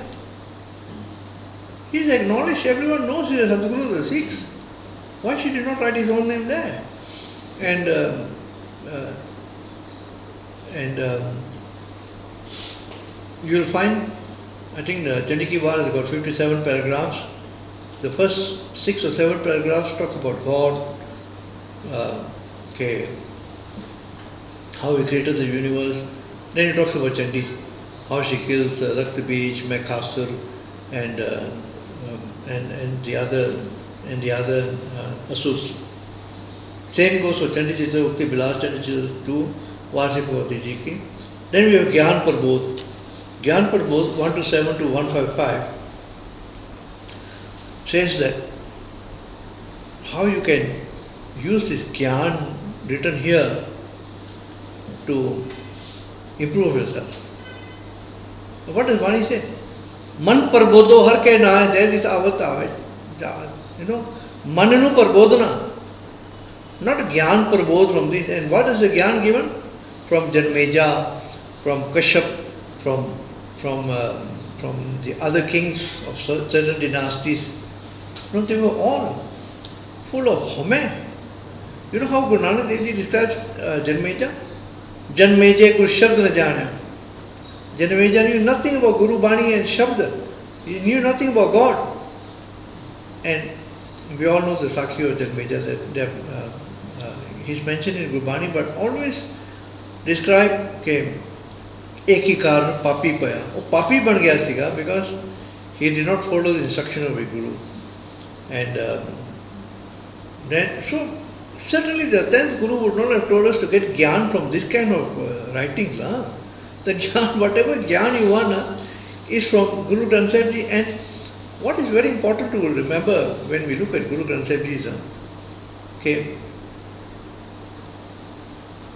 He is acknowledged, everyone knows he is a Sadguru of the Sikhs. Why should he not write his own name there? And you will find, I think the Chandiki Var has got 57 paragraphs. The first 6 or 7 paragraphs talk about God, how he created the universe. Then he talks about Chandi, how she kills Rakta Bij, Mekhasur, and the other Asurs. Same goes for Chandi Chitra Ukti Bilas, Chandi Chitra 2, Varsi Bhagavati Ji ki. Then we have Gyan Prabodh. Gyan Prabodh 127 to 155 says that how you can use this Gyan written here to improve yourself. What does Vani say? Man Prabodho har ke na, there is this avat. Mananu Prabodhana. Not Gyan Prabodh from this. And what is the Gyan given? From Janmeja, from Kashyap, from the other kings of certain dynasties. They were all full of home. You know how Guru Nanak Dev Ji describes Janmeja? Janmeja Guru Shabd na jana. Janmeja knew nothing about Guru Bani and Shabd. He knew nothing about God. And we all know the Sakhi of Janmeja, that he's mentioned in Guru Bani, but always described कि एक ही कारण पापी पाया. वो पापी बन गया सीगा because he did not follow the instruction of a Guru. And then, so certainly the 10th Guru would not have told us to get Gyan from this kind of writings. The Gyan, whatever Gyan you want is from Guru Granth Sahib Ji. And what is very important to remember when we look at Guru Granth Sahib Ji is,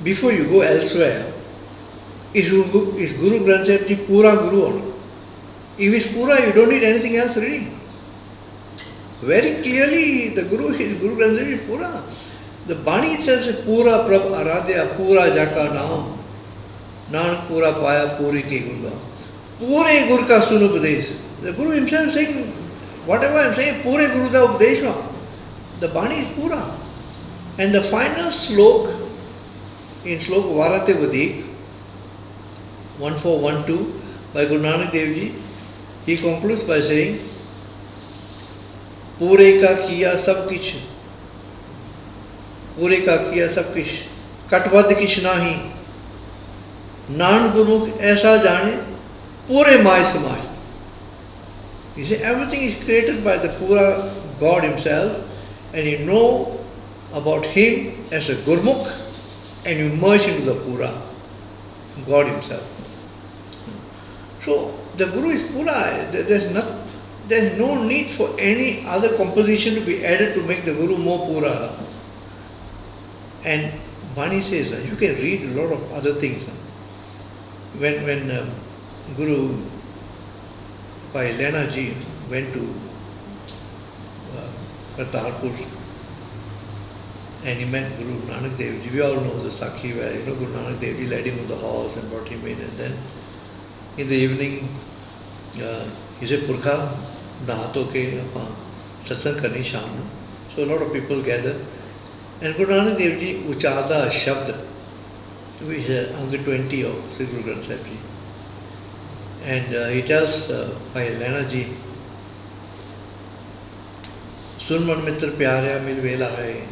before you go elsewhere, is Guru Granth Sahib Ji Pura Guru or not? If it's Pura, you don't need anything else reading. Very clearly, the Guru Granth Sahib Ji Pura. The Bani itself says Pura Prabh Aradhya, Pura Jaka Naam, Nanak Pura Paya Puri Ke Gurga. Pure Guru Ka Sun Upadesh. The Guru himself saying, whatever I am saying, Pure Guru Da Upadeshva. The Bani is Pura. And the final slok, in Slok Varate Vadik, 1412, by Guru Nanak Dev Ji, he concludes by saying, Pure ka kiya sab kich, Pure ka kiya sab kich, Katvad kich nahi, Nan Gurmukh aisa jane, Pure mai samay. You see, everything is created by the Pura God himself, and you know about him as a Gurmukh, and you merge into the Pura, God himself. So the Guru is Pura. There's no need for any other composition to be added to make the Guru more Pura. And Bani says you can read a lot of other things. When Guru by Lena Ji went to Kartarpur, and he met Guru Nanak Dev Ji. We all know the Sakhi where Guru Nanak Dev Ji led him on the horse and brought him in, and then in the evening he said, Purkha, naha dho ke apan satsang karni sham nu. So a lot of people gathered, and Guru Nanak Dev Ji ucharda shabd, which is Anga 20 of Sikh Reht Maryada Ji. And he tells Bhai Lena Ji, Sun man mitra pyarya mil vela hai.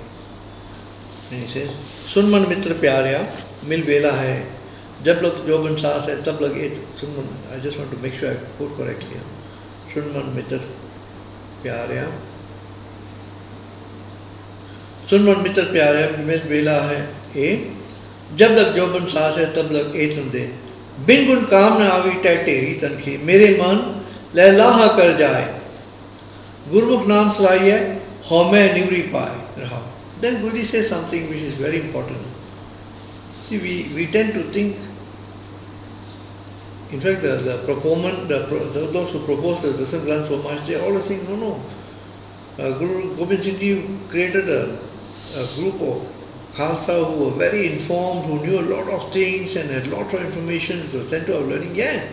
And he says, Sun man mitra pyarya mil vela hai. Jab log joban saas hai, tab lag et. I just want to make sure I quote correctly. Sun man mitra pyarya. Sun man mitra pyarya mil vela hai. E. Jab lag joban saas hai, tab lag et ande. बिन गुण काम न आवी टै ढेरी तनखी मेरे मन लहलाहा कर जाए गुरमुख नाम सलाइए हौमै निवरी पाए रहा. Then Guruji says something which is very important. See, we tend to think, in fact the proponent, those who propose the Dasam Granth so much, they always think, no. Guru Gobind Singh Ji created a group of Khalsa who were very informed, who knew a lot of things and had lots of information, it was center of learning, yes.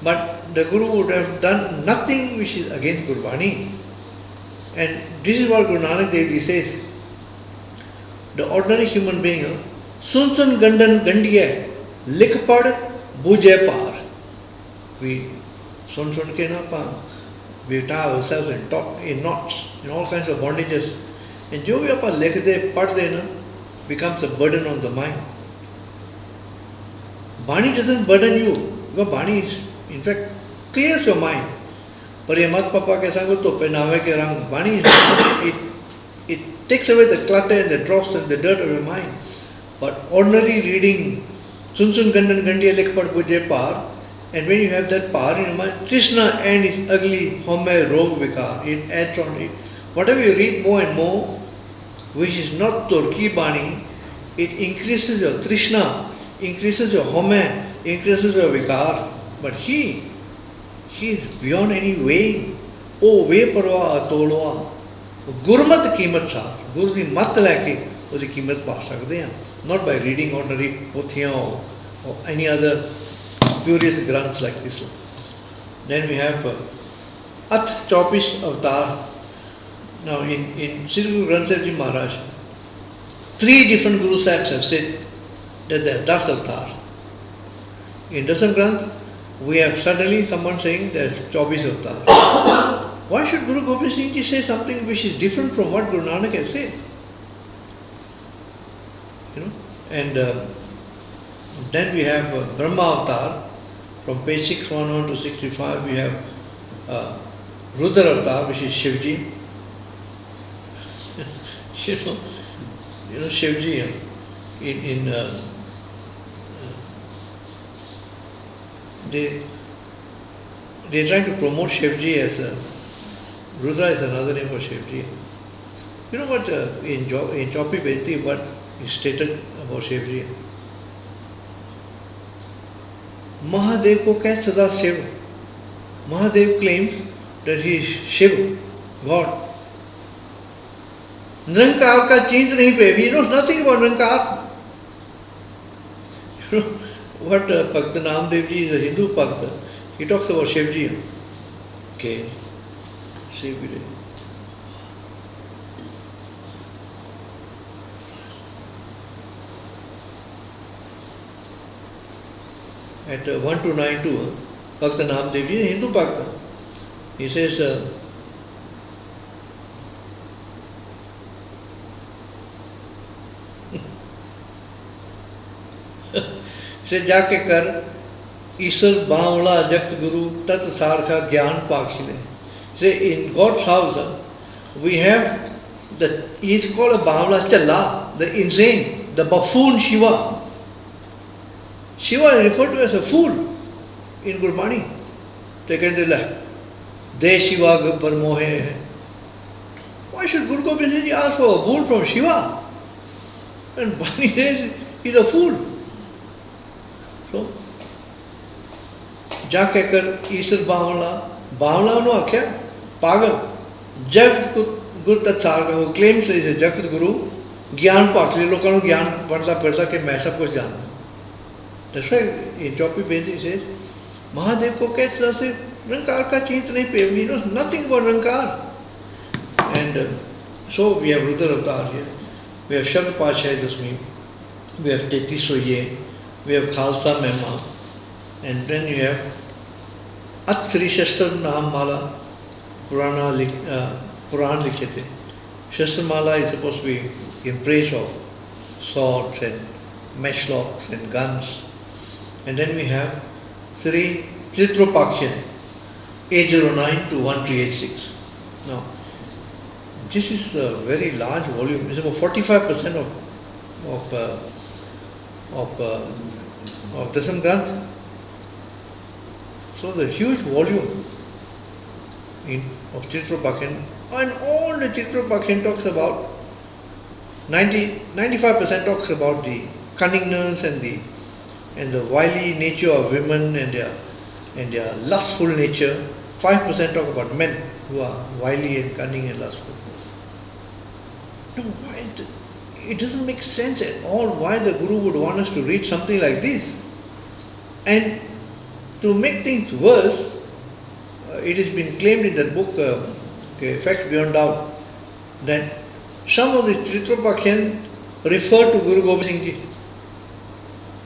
But the Guru would have done nothing which is against Gurbani. And this is what Guru Nanak Dev Ji says. The ordinary human being, sun gandan gandiye, lik pad, buje par. We sun ke na pa, we tie ourselves in knots, in all kinds of bondages. And jo bhi apan likh de, pad de na, becomes a burden on the mind. Bani doesn't burden you. Because Bani is, in fact, clears your mind. Par ye mat papa ke sango to pehnave ke rang. Bani is, it takes away the clutter and the dross and the dirt of your mind. But ordinary reading, sun gandan gandiya likh pad buje par, and when you have that power in your mind, Krishna and his ugly home rog vikar, it adds on it. Whatever you read more and more, which is not Turki Bani, it increases your Trishna, increases your home, increases your vikar. But he is beyond any way. Oh, ve parwa atolwa. Gurmat kimat sa. Guru di mat leke, usi kimat pa sakde hain. Not by reading ordinary pothiyan or any other spurious granths like this. Then we have At Chaupis Avatar. Now in Sri Guru Granth Sahib Ji Maharaj, 3 different Guru Sahibs have said that they are Das Avatar. In Dasam Granth, we have suddenly someone saying that Chaubis Avatar. Why should Guru Gobind Singh Ji say something which is different from what Guru Nanak has said? And then we have Brahma Avatar. From page 611 to 65, we have Rudra Avatar, which is Shivji. Shivji they're trying to promote Shivji as Rudra is another name for Shivji. You know what in Chopi Beti what is stated about Shivji? Mahadev ko keh sada Shiv. Mahadev claims that he is Shiv, God. Nirankar ka change nahi pe. He knows nothing about Nirankar. What Bhakt Namdev Ji is a Hindu Bhakt. He talks about Shivji. Okay. Shivji. At 1292, Bhakt Namdev Ji, a Hindu Bhakt. He says, से जाके कर ईश्वर बावला जगत गुरु तत् सार का ज्ञान पाखिले. Say in God's house we have he is called a Bavla Challa, the insane, the buffoon Shiva. Shiva is referred to as a fool in Gurbani. They can say, De Shiva par mohe hai. Why should Guru Gobind Singh Ji ask for a boon from Shiva? And Bani says he is a fool. So, जाके कर ईश्वर बावला, बावला उन्होंने आख्या पागल, जगत Guru Tatsar, who claims he is a Jagat Guru, Gyan Pakli, लोगों को ज्ञान बढ़ता बढ़ता कि मैं सब कुछ जानता हूँ. That's why in Chopi Bedi says, Mahadev को कैसे से रंकार का चीज नहीं पे, he knows nothing about रंकार. And so we have Rudra Avatar here, we have Shabd Pasha Dasmi, we have Teti Soye, we have Khalsa Mehma, and then you have At Sri Shastra Naam Mala, Puran likhe the. Shastra Mala is supposed to be in praise of swords and matchlocks and guns. And then we have Sri Chitropakshan, 809 to 1386. Now, this is a very large volume. It's about 45% of Dasam Granth. So the huge volume of Chitropakshan, and all the Chitropakshan talks about 95% talks about the cunningness and the wily nature of women and their lustful nature. 5% talk about men who are wily and cunning and lustful. No, why? It doesn't make sense at all why the Guru would want us to read something like this. And to make things worse, it has been claimed in that book, Facts Beyond Doubt, that some of the Chitropakshan refer to Guru Gobind Singh Ji.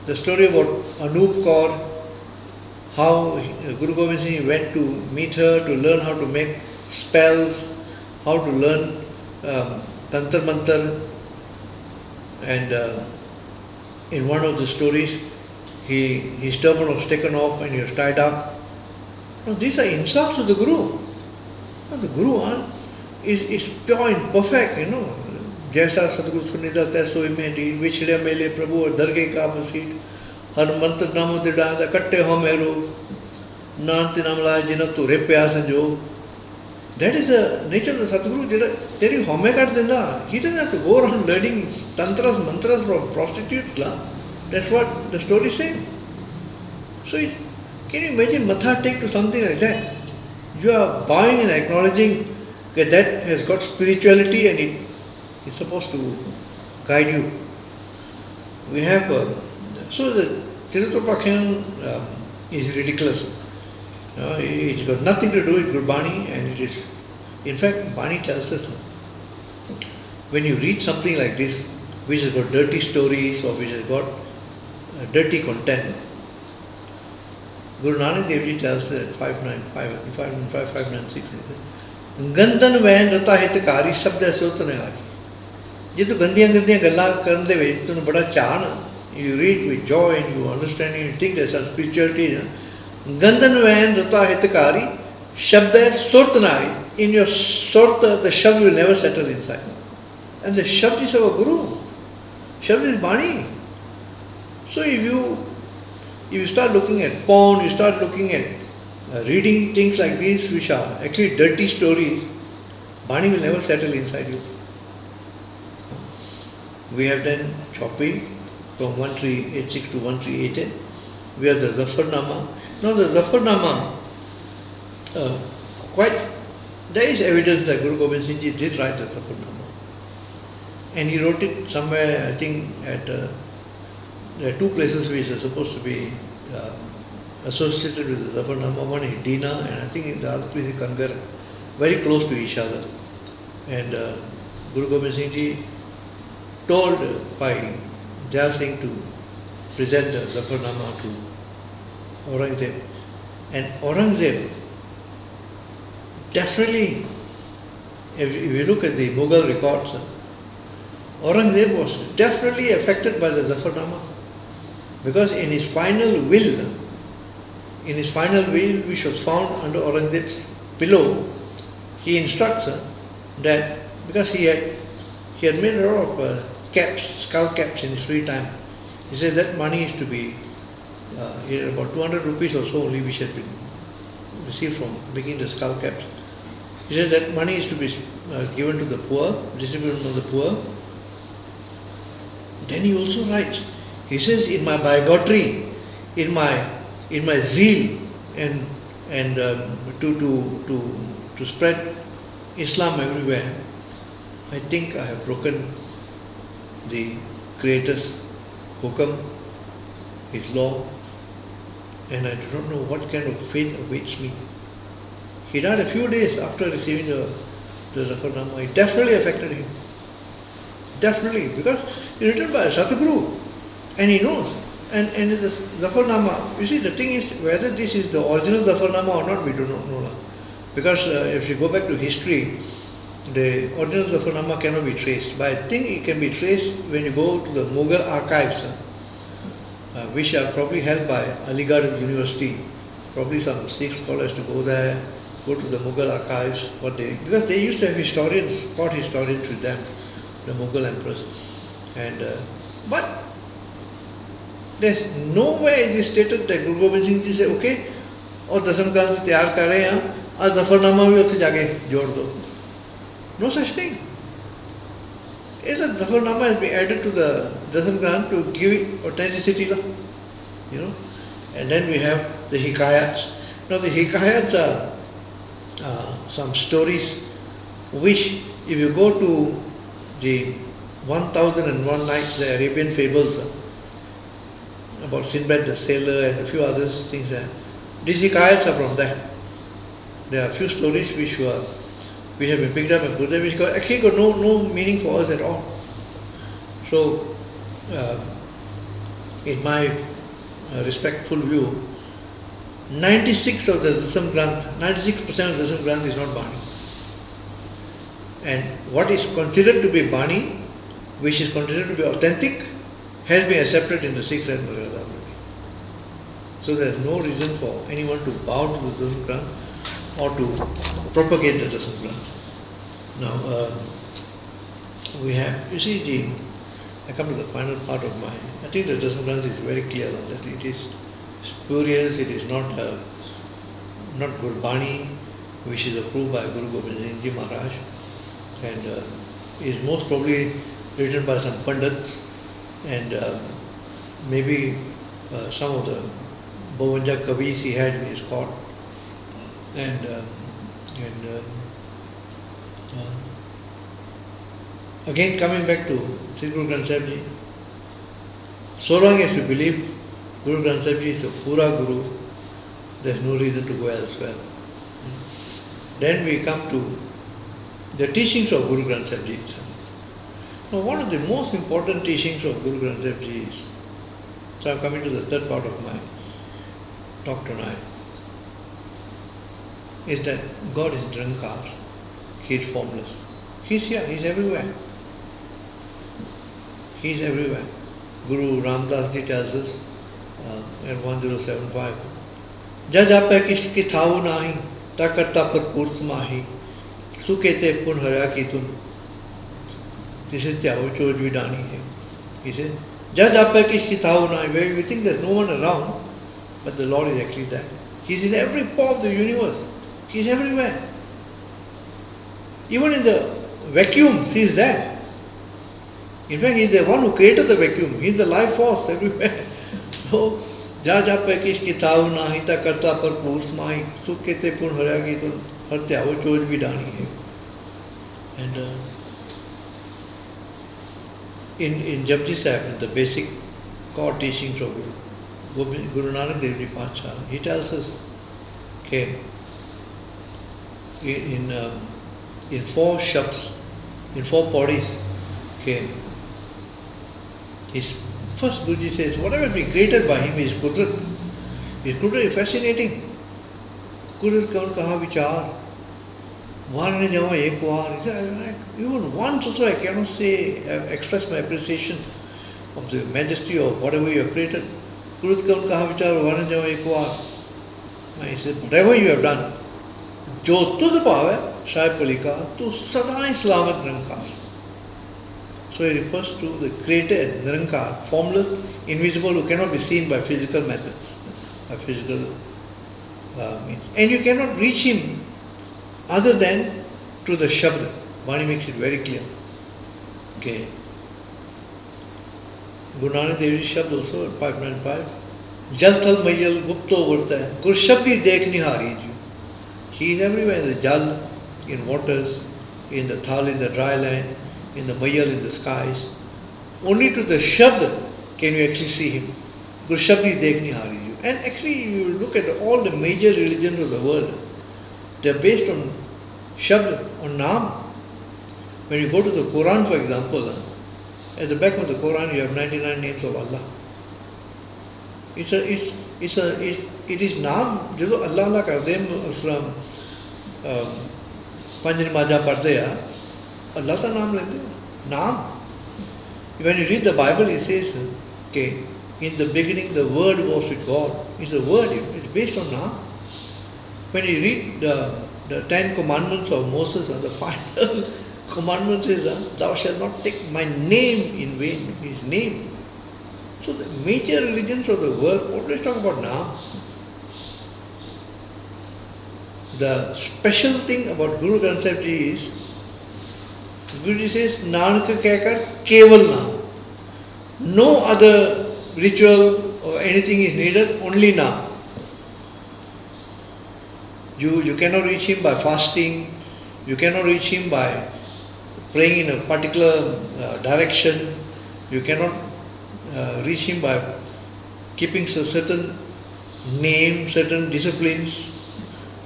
The story about Anup Kaur, how Guru Gobind Singh went to meet her to learn how to make spells, how to learn Tantra Mantar, and in one of the stories, his turban was taken off and he was tied up. Now, these are insults to the Guru. Now, the Guru is pure and perfect, you know. जैसा सदगुरु सुनिदा तैसो में विछड़े मेले प्रभु और दरगे का बसीट हर मंत्र नामो दिड़ा दा कट्टे हो मेरो नानति नाम लाए जिना तुरे प्यास संजो. That is the nature of the Sadguru. तेरी होमे काट देंदा. He doesn't have to go around learning tantras, mantras from prostitutes. That's what the story says. So can you imagine Matha take to something like that? You are bowing and acknowledging that has got spirituality and it is supposed to guide you. We have, so the Tirutopakhyan is ridiculous. It's got nothing to do with Gurbani, and it is, in fact, Bani tells us, when you read something like this, which has got dirty stories or which has got dirty content, Guru Nanak Dev Ji tells us at 596, Gandan Vain Rata Hitakari Shabda Sotanayaki. Je tu gandiyan galla karne ve tu bada cha, you read with joy and you understand and you think there's some spirituality. Gandan Vain Rata Hitakari Shabda Sortanari. In your Sorta, the Shabd will never settle inside. And the Shabd is our Guru. Shabd is Bani. So if you start looking at porn, you start looking at reading things like this, which are actually dirty stories, Bani will never settle inside you. We have then Chopi from 1386 to 1388. We have the Zafarnama. Now the Zafarnama, there is evidence that Guru Gobind Singh Ji did write the Zafarnama. And he wrote it somewhere, I think, there are two places which are supposed to be associated with the Zafarnama. One is Dina, and I think the other place is Kangar, very close to each other. And Guru Gobind Singh Ji told Bhai Jaya Singh to present the Zafarnama to Aurangzeb. And Aurangzeb, definitely, if you look at the Mughal records, Aurangzeb was definitely affected by the Zafarnama. Because in his final will, which was found under Aurangzeb's pillow, he instructs that, because he had made a lot of skull caps in his free time, he said that money is to be, he had about 200 rupees or so only which had been received from making the skull caps. He said that money is to be given to the poor, distributed to the poor. Then he also writes, he says, in my bigotry, in my zeal and to spread Islam everywhere, I think I have broken the Creator's hukam, His law, and I do not know what kind of fate awaits me. He died a few days after receiving the Zafarnama. It definitely affected him. Definitely, because it's written by a Satguru, and he knows. And the Zafarnama, you see, the thing is, whether this is the original Zafarnama or not, we do not know. Because if you go back to history, the original Zafarnama cannot be traced. But I think it can be traced when you go to the Mughal archives, which are probably held by Aligarh University. Probably some Sikh scholars to go there, go to the Mughal archives, because they used to have historians, court historians with them, the Mughal emperors. But there's nowhere it is stated that Guru Gobind Singh Ji said, okay, और दसम ग्रंथ तैयार कर रहे हैं आज जफरनामा भी उत्थे जाके जोड़ दो. No such thing. It's a Zafarnama has been added to the Dasam Granth to give it authenticity, And then we have the Hikayats. Now the Hikayats are some stories which, if you go to the 1001 Nights, the Arabian fables about Sinbad the Sailor and a few other things there, these Hikayats are from that. There are a few stories which have been picked up and put there, which actually got no meaning for us at all. So, in my respectful view, 96% of the Dasam Granth is not Bani. And what is considered to be Bani, which is considered to be authentic, has been accepted in the Sikh Reht Maryada already. So there is no reason for anyone to bow to the Dasam Granth or to propagate the Dasam Granth. Now, we have, you see, I come to the final part of I think the Dasam Granth is very clear on that. It is spurious, it is not Gurbani, which is approved by Guru Gobind Singh Ji Maharaj, and is most probably written by some Pandits, and maybe some of the Bhavanja Kavis he had in his court, again coming back to Sri Guru Granth Sahib Ji, so long as you believe Guru Granth Sahib Ji is a Pura Guru, there is no reason to go elsewhere. Then we come to the teachings of Guru Granth Sahib Ji. Now, one of the most important teachings of Guru Granth Sahib Ji is, so I am coming to the third part of my talk tonight, is that God is Nirankar, He is formless. He is here, He is everywhere. He is everywhere. Guru Ramdas Ji tells us in 1075, Jaj apẹ kiski thau nahi, ta karta par purs mahi, sukete pun harya ki tun, this is tyao choj vidani hai. He said, Jaj apẹ kiski thau nahi, we think there's no one around, but the Lord is actually there. He is in every pore of the universe. He is everywhere. Even in the vacuums, He is there. In fact, He is the one who created the vacuum. He is the life force everywhere. So, ja pe kiski thau nahi ta karta par purs mahi, sukh kete pun harya ki tun har tyao choj vidani hai. And in Japji Sahib, in the basic core teachings of Guru Nanak Dev Ji Pacha, he tells us, okay, in four shabds, in four bodies, okay, his first Guruji says, whatever be created by him is Kudrat. His Kudrat is fascinating. Kudrat kaha vichar. Varne java ek var. Even once also I cannot say, express my appreciation of the majesty of whatever you have created. Kudrat kaha vichar, varne java ek var. I said, whatever you have done, jo tud paave, Sahib Palika, tu sada Islamat Nirankar. So he refers to the creator as Nirankar, formless, invisible, who cannot be seen by physical methods, by physical means. And you cannot reach him other than through the Shabd. Bani makes it very clear. Okay. Guru Nanak Dev Ji Shabd also, 595. Jal thal mayal gupto varta hai, Gur Shabdi dekh nihari ji. He is everywhere in the Jal, in waters, in the Thal in the dry land, in the Mayal in the skies. Only to the Shabd can you actually see him. Because Shabd is dekh nahi hari you. And actually you look at all the major religions of the world, they are based on Shabd, on Naam. When you go to the Quran, for example, at the back of the Quran you have 99 names of Allah. It is Naam. ਜਦੋਂ ਅੱਲਾ ਅੱਲਾ ਕਰਦੇ ਉਸ ਪੰਜ ਨਮਾਜ਼ਾਂ ਪੜ੍ਹਦੇ ਆ ਅੱਲਾ ਦਾ ਨਾਮ ਲੈਂਦੇ ਆ ਨਾਮ. When you read the Bible, it says, okay, in the beginning the word was with God. It's a word, it's based on naam. When you read the 10 commandments of Moses, the final commandment is, thou shalt not take my name in vain, his name. So the major religions of the world always talk about naam. The special thing about Guru Granth Sahib Ji is, Guruji says, Nanak kehkar keval naam. No other ritual or anything is needed, only naam. You cannot reach him by fasting, you cannot reach him by praying in a particular direction, you cannot reach him by keeping certain names, certain disciplines,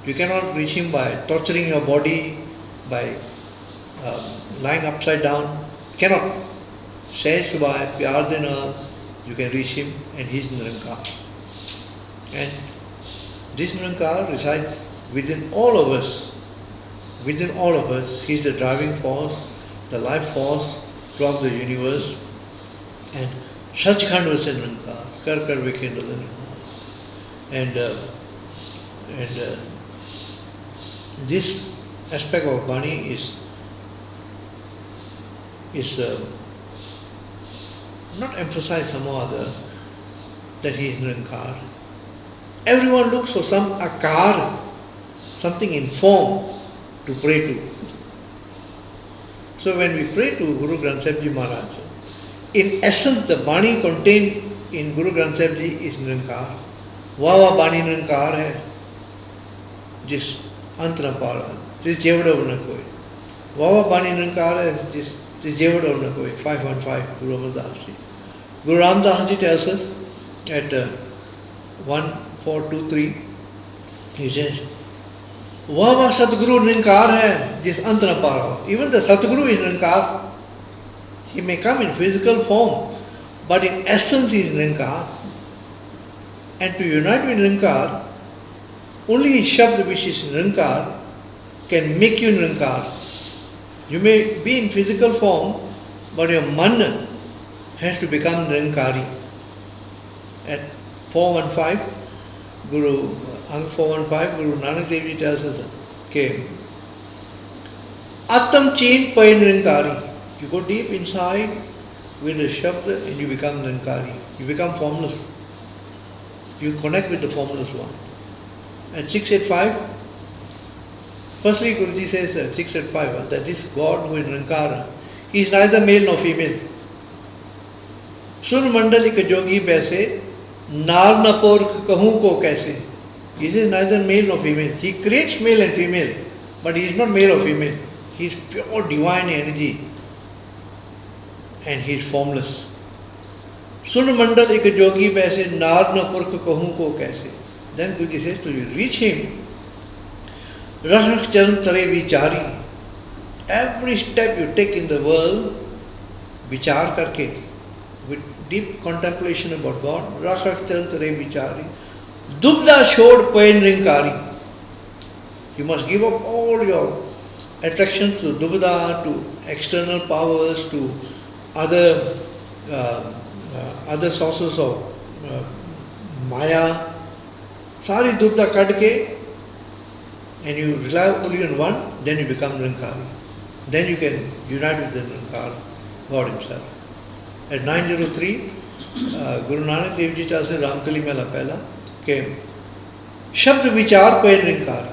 you cannot reach him by torturing your body, by lying upside down. Cannot. Sehj subha, pyar de naal, you can reach him, and he is Nirankar. And this Nirankar resides within all of us. Within all of us, he is the driving force, the life force throughout the universe. And Sachkhand was Nirankar, kar kar vikhe nadan. And this aspect of Bani is not emphasized somehow or other that he is Nirankar. Everyone looks for some akar, something in form to pray to. So when we pray to Guru Granth Sahib Ji Maharaj, in essence the Bani contained in Guru Granth Sahib Ji is Nirankar. Wawa Bani Nirankar hai, jis ant na paara, jis jevada na koi. Wawa Bani Nirankar hai, jis jevada na koi. 515 Guru Amardas Ji. Guru Ramdas Ji tells us at 1423, he says, Wawa Satguru Nirankar hai, jis ant na paara. Even the Satguru is Nirankar. He may come in physical form, but in essence he is Nirankar. And to unite with Nirankar, only his Shabd, which is Nirankar, can make you Nirankar. You may be in physical form, but your man has to become Nirankari. At 415, Guru 415, Guru Nanak Dev Ji tells us, okay, Atam Chin Pai Nirankari. You go deep inside with the Shabd and you become Nirankari. You become formless. You connect with the formless one. At 685, firstly Guruji says at 685 that this God who is Nirankara, he is neither male nor female. Sun mandalik jogi baise, nar na pork kahun ko kaise. He is neither male nor female. He creates male and female, but he is not male or female. He is pure divine energy and he is formless. Sun mandal ek jogi baise, nar na pork kahun ko kaise. Then Guruji says to reach him, Rakh charan tare vichari. Every step you take in the world, vichar karke, with deep contemplation about God, Rakh charan tare vichari. Dubda shod pain Nirankari. You must give up all your attractions to Dubda, to external powers, to other sources of Maya. Sari Dubda kadke, and you rely only on one, then you become Nirankari. Then you can unite with the Nirankar, God Himself. At 903, Guru Nanak Dev Ji tells us, Ramkali Mela Pehla, कि शब्द विचार पे निरंकार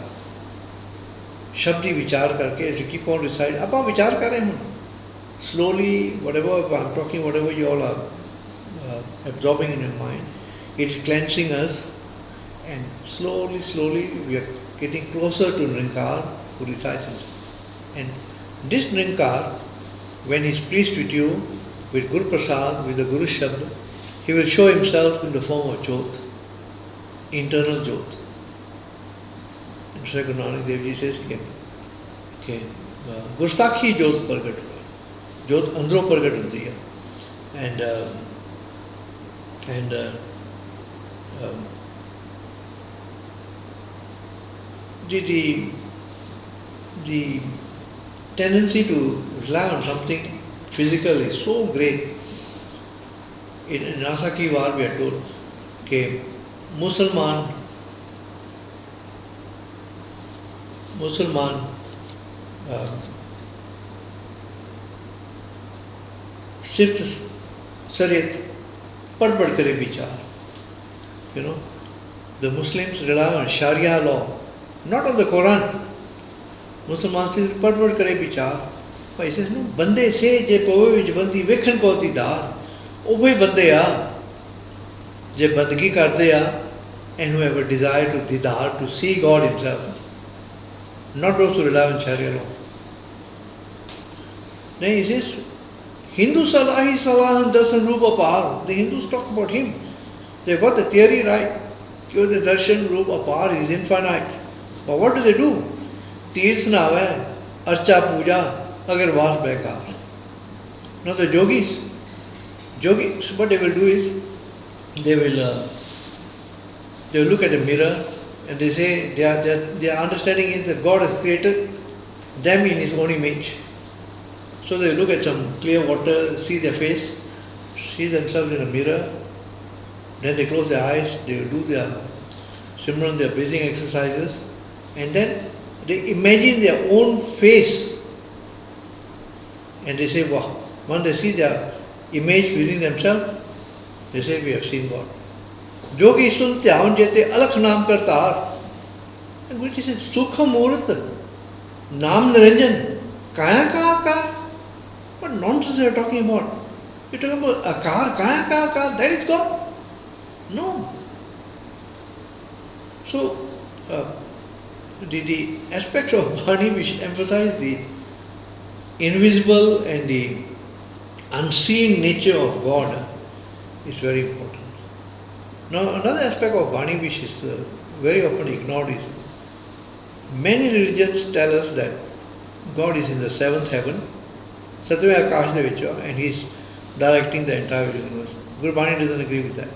शब्दी विचार करके as you keep on recite अब आप विचार करें हम slowly whatever I'm talking whatever you all are absorbing in your mind it is cleansing us and slowly we are getting closer to Nirankar who resides in us. And This Ninkar, when he is pleased with you, with Guru Prasad, with the Guru Shabd, he will show himself in the form of Jyot, internal Jyot. And Sri Guru Nanak Dev Ji says कि गुस्ताखी Jyot प्रगट हुआ, Jyot अंदरों प्रगट होती है. And the tendency to rely on something physical is so great. In Nasaki War we are told कि मुसलमान सिर्फ शरीयत पढ़ करे विचार. You know, the Muslims rely on Sharia law, not on the Quran. मुसलमान सिर्फ पढ़ करे विचार. But he says, no, बंदे से जे पवे विच बंदी वेखण को दीदार, उभे बंदे आ जे बंदगी करते आ, and who have a desire to didar, to see God himself, not those who rely on Sharia law. Then he says, Hindu Salahi Salahan Darshan Rupa Apar. The Hindus talk about him. They've got the theory right. The Darshan Rupa Apar is infinite. But what do? Tirth Nava, Archa Puja, Agarwas Bekar. Now the yogis, what they will do is, they will look at a mirror and they say their understanding is that God has created them in His own image. So they look at some clear water, see their face, see themselves in a mirror, then they close their eyes, they will do their Simran, their breathing exercises, and then they imagine their own face and they say, wow. When they see their image within themselves, they say, we have seen God. Jogi sun dhyan jete alakh naam kartar. And Guruji said, Sukha Murat, Naam Niranjan, Kaya Ka Akar. What nonsense are you talking about? You're talking about Akar, Kaya Ka Akar, that is God? No. So, the aspects of Bani which emphasize the invisible and the unseen nature of God is very important. Now, another aspect of Bani which is very often ignored is many religions tell us that God is in the seventh heaven, Satve Akash de Vicha, and He is directing the entire universe. Guru Bani doesn't agree with that.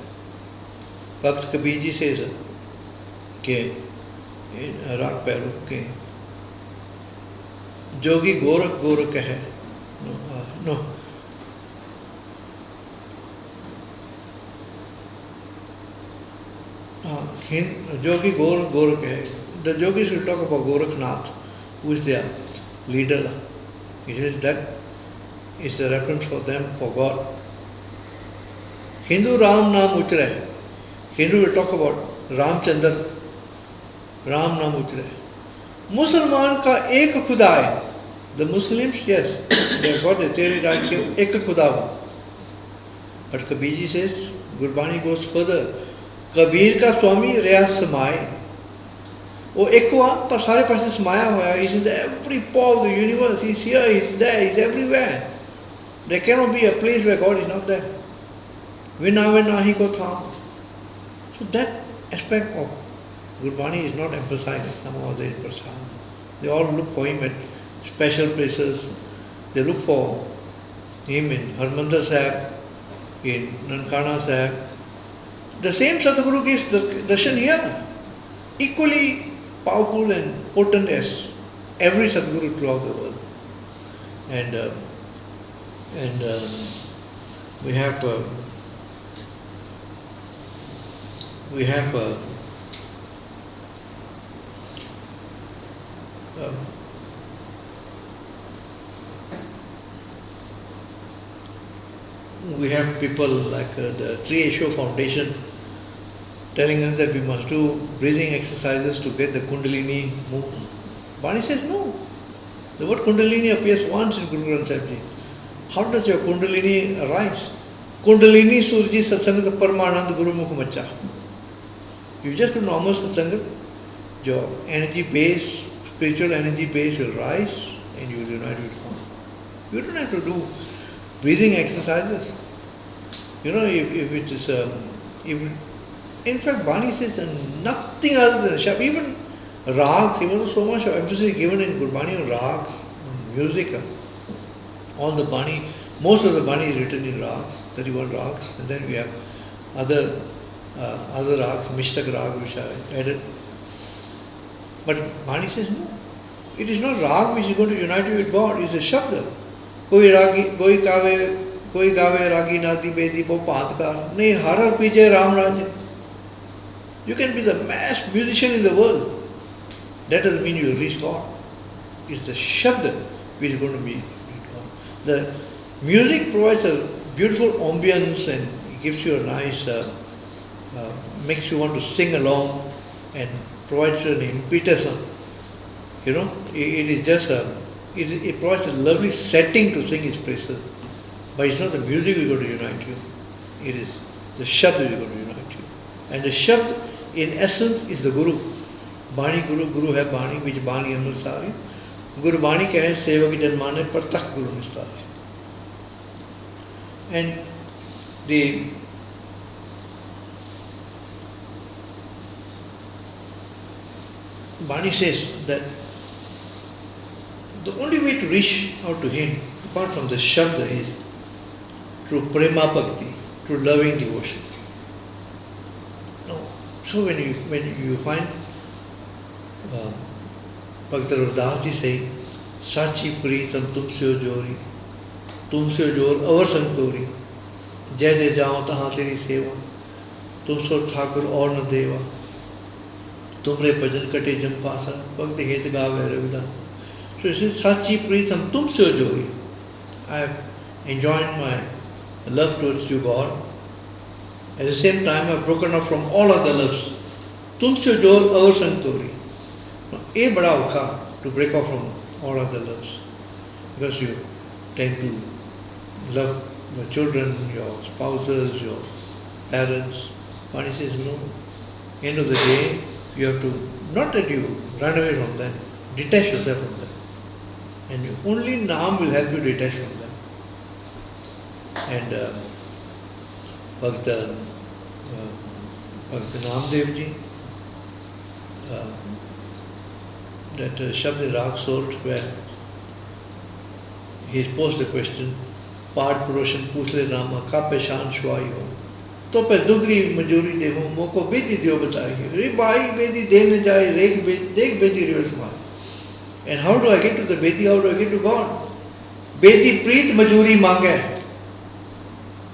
Bhakt Kabir Ji says कि राग पैरू के जोगी गोरख है. No. Jogi Gorakh hai. The yogis will talk about Gorakhnath, who is their leader. He says that is the reference for them, for God. Hindu Ram Naam Uchre. Hindu will talk about Ramchandra. Ram Naam Uchre. Musalman ka ek khuda hai. The Muslims, yes, they have got the theory right, ek khuda hai. But Kabirji says, Gurbani goes further. Kabir का स्वामी रहा समाए, वो एक हुआ पर सारे पासे समाया हुआ है. He's in the every pore of the universe. He's here, he's there, he's everywhere. There cannot be a place where God is not there. Vina nahi ko tha. So that aspect of Gurbani is not emphasized somehow there in Prasad. They all look for him at special places. They look for him in Harmandir Sahib, in Nankana Sahib. The same Sadguru gives the darshan here, equally powerful and potent as every Sadguru throughout the world. And we have people like the Tree Esho Foundation telling us that we must do breathing exercises to get the Kundalini movement. Bani says no. The word Kundalini appears once in Guru Granth Sahib Ji. How does your Kundalini arise? Kundalini Surji Satsangat Paramanand Guru Mukh Macha. You just do normal Satsangat, your energy base, spiritual energy base will rise and you will unite with God. You don't have to do breathing exercises. If it is, in fact, Bani says nothing other than Shabd. Even rags, even though so much emphasis given in Gurbani on rags, music, all the Bani, most of the Bani is written in rags, 31 rags, and then we have other rags, Mishtak rag, which are added. But Bani says no. It is not rag which is going to unite you with God, it is a Shabd. Koi gawe ragi nadi bedi bo patkar. Nahi har pije Ram Raj. You can be the best musician in the world. That doesn't mean you will reach God. It's the Shabd which is going to be God. The music provides a beautiful ambience and gives you a nice, makes you want to sing along and provides you an impetus. It is just it provides a lovely setting to sing His praises. But it's not the music which is going to unite you. It is the Shabd which is going to unite you. And the Shabd, in essence, is the Guru. Bani Guru hai Bani, which Bani Amrit Sari. Guru Bani kahe Sevak Janmane Pratak Guru Nistari. And the Bani says that the only way to reach out to Him, apart from the Shabd, is through Prema Bhakti, through loving devotion. So when you find Bhakta Ravdas ji saying, Sachi Pritam Tumse Jori, Tumse Jor Avar Santori, Jai De Jao Taha Teri Seva, Tumso Thakur Aur Na Deva, Tumre Bhajan Kate Jam Pasa, Bhakti Het Gave Ravidas. So it says, Sachi Pritam Tumse Jori. I have enjoined my love towards you, God. At the same time, I have broken off from all other loves. Tumse Jor Avar Santori. A bada ukha to break off from all other loves. Because you tend to love your children, your spouses, your parents. Bani says, no. End of the day, you have to, not that you run away from them, detach yourself from them. And only Naam will help you detach from them. And Bhakta Namdev ji, that Shabd Rag sort where he posed the question, Paad Purushan Pusle Rama, Ka Peshan Shwai Ho. To pe dugri majuri deho, moko bedi diyo batayi. Re bhai bedi dene jaye, dekh bedi riyo samay. And how do I get to the bedi? How do I get to God? Bedi preet majuri mange.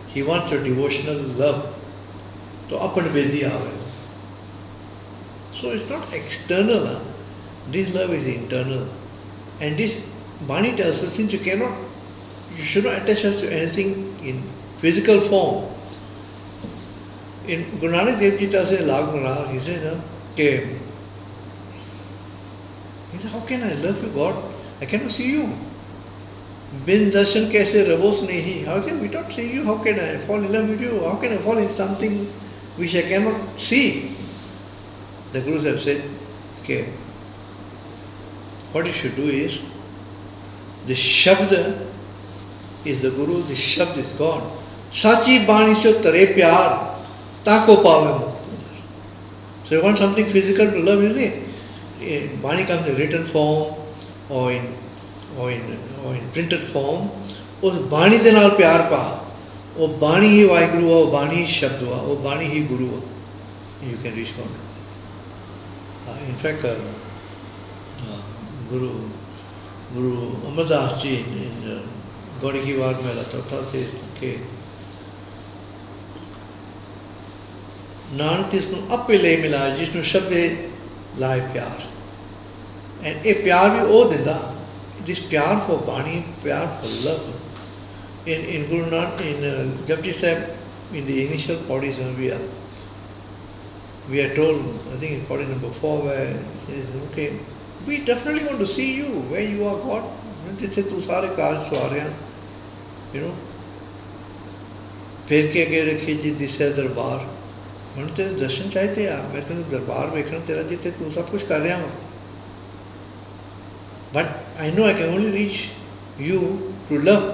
He wants your devotional love. To apan bedi aave. So it's not external. Huh? This love is internal. And this Bani tells us, since you should not attach us to anything in physical form. In Guru Nanak Dev Ji tells us, Lag Marar, he says, how can I love you, God? I cannot see you. Bin darshan kaise rabos nahi. How can we not see you? How can I fall in love with you? How can I fall in something which I cannot see? The Gurus have said, what you should do is, the Shabd is the Guru, the Shabd is God. Sachi Bani cho tare pyar, tako pave mukti. So you want something physical to love, isn't it? Bani comes in written form or in printed form. उस बाणी दे नाल प्यार पा, वो बाणी ही वाहिगुरु हुआ, वो बाणी ही शब्द हुआ, वो बाणी ही गुरु हुआ. You can reach God. In fact, Guru Amardas ji in Gaudi ki Vaar mein Latha says कि नानक तिसनु आपे ले मिलाए जिसनु शब्द लाए प्यार. And a प्यार भी वो दिंदा. This pyar for Bani, pyar for love. In Guru Nanak, in Japji Sahib, in the initial pauris, we are told, I think in pauri number 4, where it says, okay, we definitely want to see you, where you are, God. Jithe tu sare kaaj swarya, फिर के अगे रखी जी दिसे दरबार. मैंने तेरे दर्शन चाहते यार, मैं तेरे दरबार देखना तेरा जिथे तू सब कुछ कर रहा हूँ. But I know I can only reach you to love.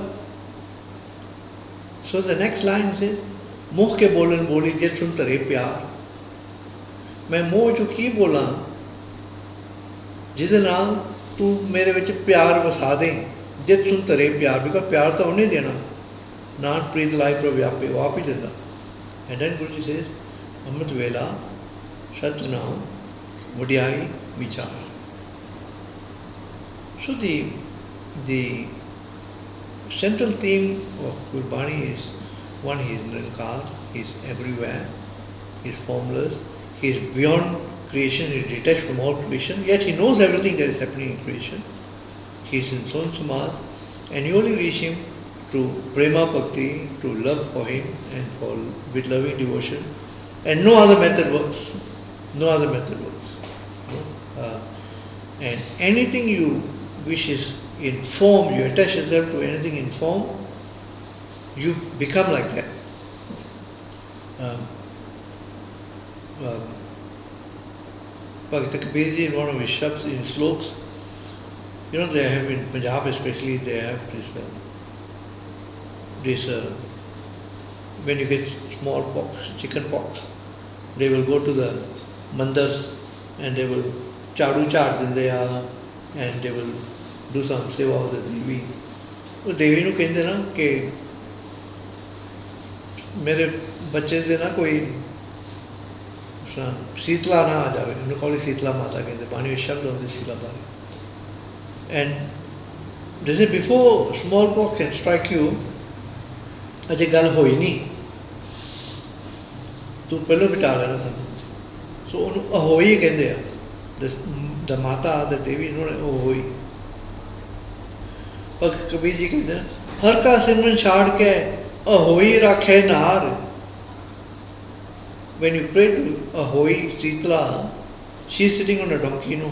So the next line says, मुँह के बोलन बोली जित सुन तरे प्यार. मैं मूँह चो की बोला जिसदे नाल तू मेरे विच प्यार वसा दे, जित सुन तरे प्यार, बिकॉज प्यार तो उन्हें देना, नानक प्रीत लाई प्रव्यापे, वो आप ही देता. And then Guruji says, अमृत वेला सतनाम वडियाई विचार. So the central theme of Gurbani is, one, he is Nirankar, he is everywhere, he is formless, he is beyond creation, he is detached from all creation, yet he knows everything that is happening in creation. He is in Son Samadh, and you only reach him through prema bhakti, to love for him and for with loving devotion, and no other method works. No other method works. And anything you wish is in form, you attach yourself to anything in form, you become like that. Bhakta Kabir ji, in one of his shabds, in sloks, you know, they have in Punjab especially, they have this when you get smallpox, chicken pox, they will go to the mandars and they will chadu chad dinde and they will do some seva of the Devi. उस देवी नूं कहंदे ना कि मेरे बच्चे दे ना कोई शीतला ना आ जाए, उन्हें कॉली शीतला माता कहते, बाणी शब्द होते शीतला बाणी. And they say before smallpox can strike you, अजे गल होई नहीं, तू पहले बचा लेना सन. So उन्हें अहोई कहते हैं, the माता, the देवी, उन्होंने अहोई. भगत कबीर जी कहते हैं, हर का सिमरन छाड़ के अहोई रखे नार. When you pray to Ahoi, Sitla, she is sitting on a donkey, no.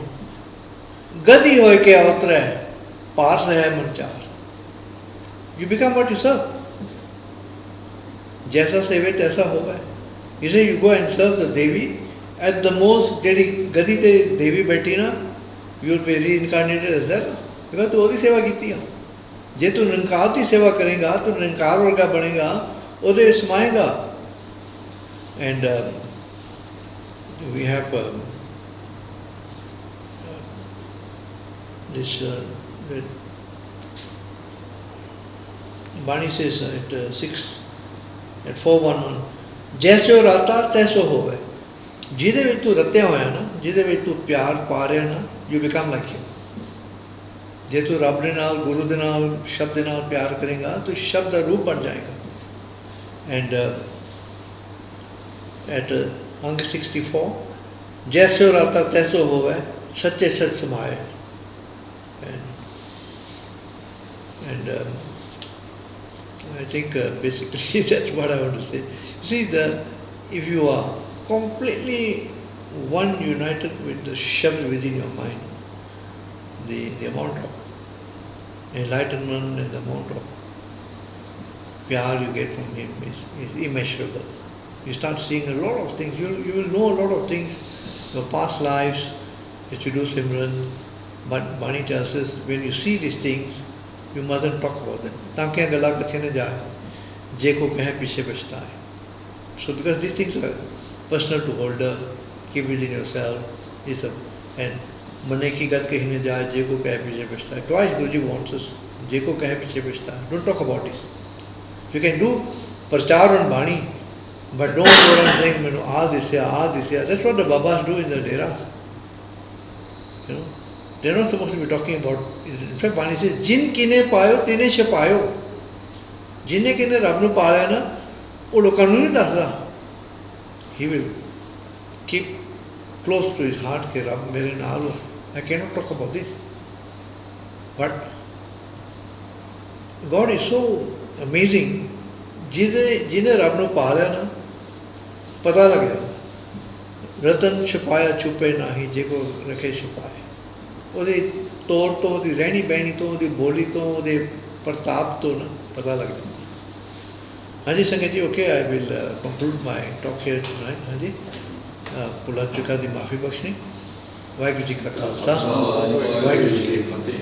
Gadi hoy ke avtare, pars hai manchar. You become what you serve. Jaisa seve taisa hoga. You say you go and serve the Devi, at the most, jedi Gadi te Devi beti na, you will be reincarnated as that. Because tu odi seva kiti hai. Je tu niranकार की सेवा करेगा तो निरंकार वर्गा बनेगा, उदय समाएगा. And we have this Bani says at 411, जैसे राता तैसो होवे. जिदे विच तू रत्या होया ना, जिदे विच तू प्यार पा रहा ना, you become like him. जे तू रब दे नाल, गुरु दे नाल, शब्द दे नाल प्यार करेगा तो शब्द रूप बन जाएगा. And at अंग 64, जैसो राता तैसो होवे, सच्चे सच समाए. And I think basically that's what I want to say. See, if you are completely one united with the Shabd within your mind, the amount of enlightenment and the amount of pyar you get from him is immeasurable. You start seeing a lot of things. You will know a lot of things, your past lives, that you do Simran. But Bani tells us, when you see these things, you mustn't talk about them. ताकि गला कथे न जाए, जे को कहे पीछे बचता है. So because these things are personal to holder, keep within yourself, and मने की गत कहीं न जाए, जे को कहे पीछे बचता है. Twice Guruji wants us, जे को कहे पीछे बचता है. Don't talk about this. You can do prachar on Bani, but don't go around saying, you know, this here. That's what the Babas do in the deras. You know, they're not supposed to be talking about. In fact, Bani says, "Jin kine payo, tine shapayo." Jinne kine Rabnu paaya na, wo lokan nu nahi dasda. He will keep close to his heart ke Rab mere naal hai. I cannot talk about this. But God is so amazing. जिन्हें रब ने पालिया ना, पता लग गया. रतन छुपाया छुपे ना ही, जे को रखे छुपाए. ਉਹਦੇ ਤੌਰ ਤੋਂ, ਉਹਦੀ ਰਹਿਣੀ ਬਹਿਣੀ ਤੋਂ, ਉਹਦੀ ਬੋਲੀ ਤੋਂ, ਉਹਦੇ ਪ੍ਰਤਾਪ ਤੋਂ ਨਾ ਪਤਾ ਲੱਗ ਜਾਂਦਾ. ਹਾਂਜੀ ਸੰਗਤ ਜੀ, okay, I will conclude my talk here tonight. ਹਾਂਜੀ, ਭੁੱਲਾਂ ਚੁੱਕਾਂ ਦੀ ਮਾਫੀ ਬਖਸ਼ਣੀ. ਵਾਹਿਗੁਰੂ ਜੀ ਕਾ ਖਾਲਸਾ, ਵਾਹਿਗੁਰੂ ਜੀ ਕੀ ਫਤਿਹ.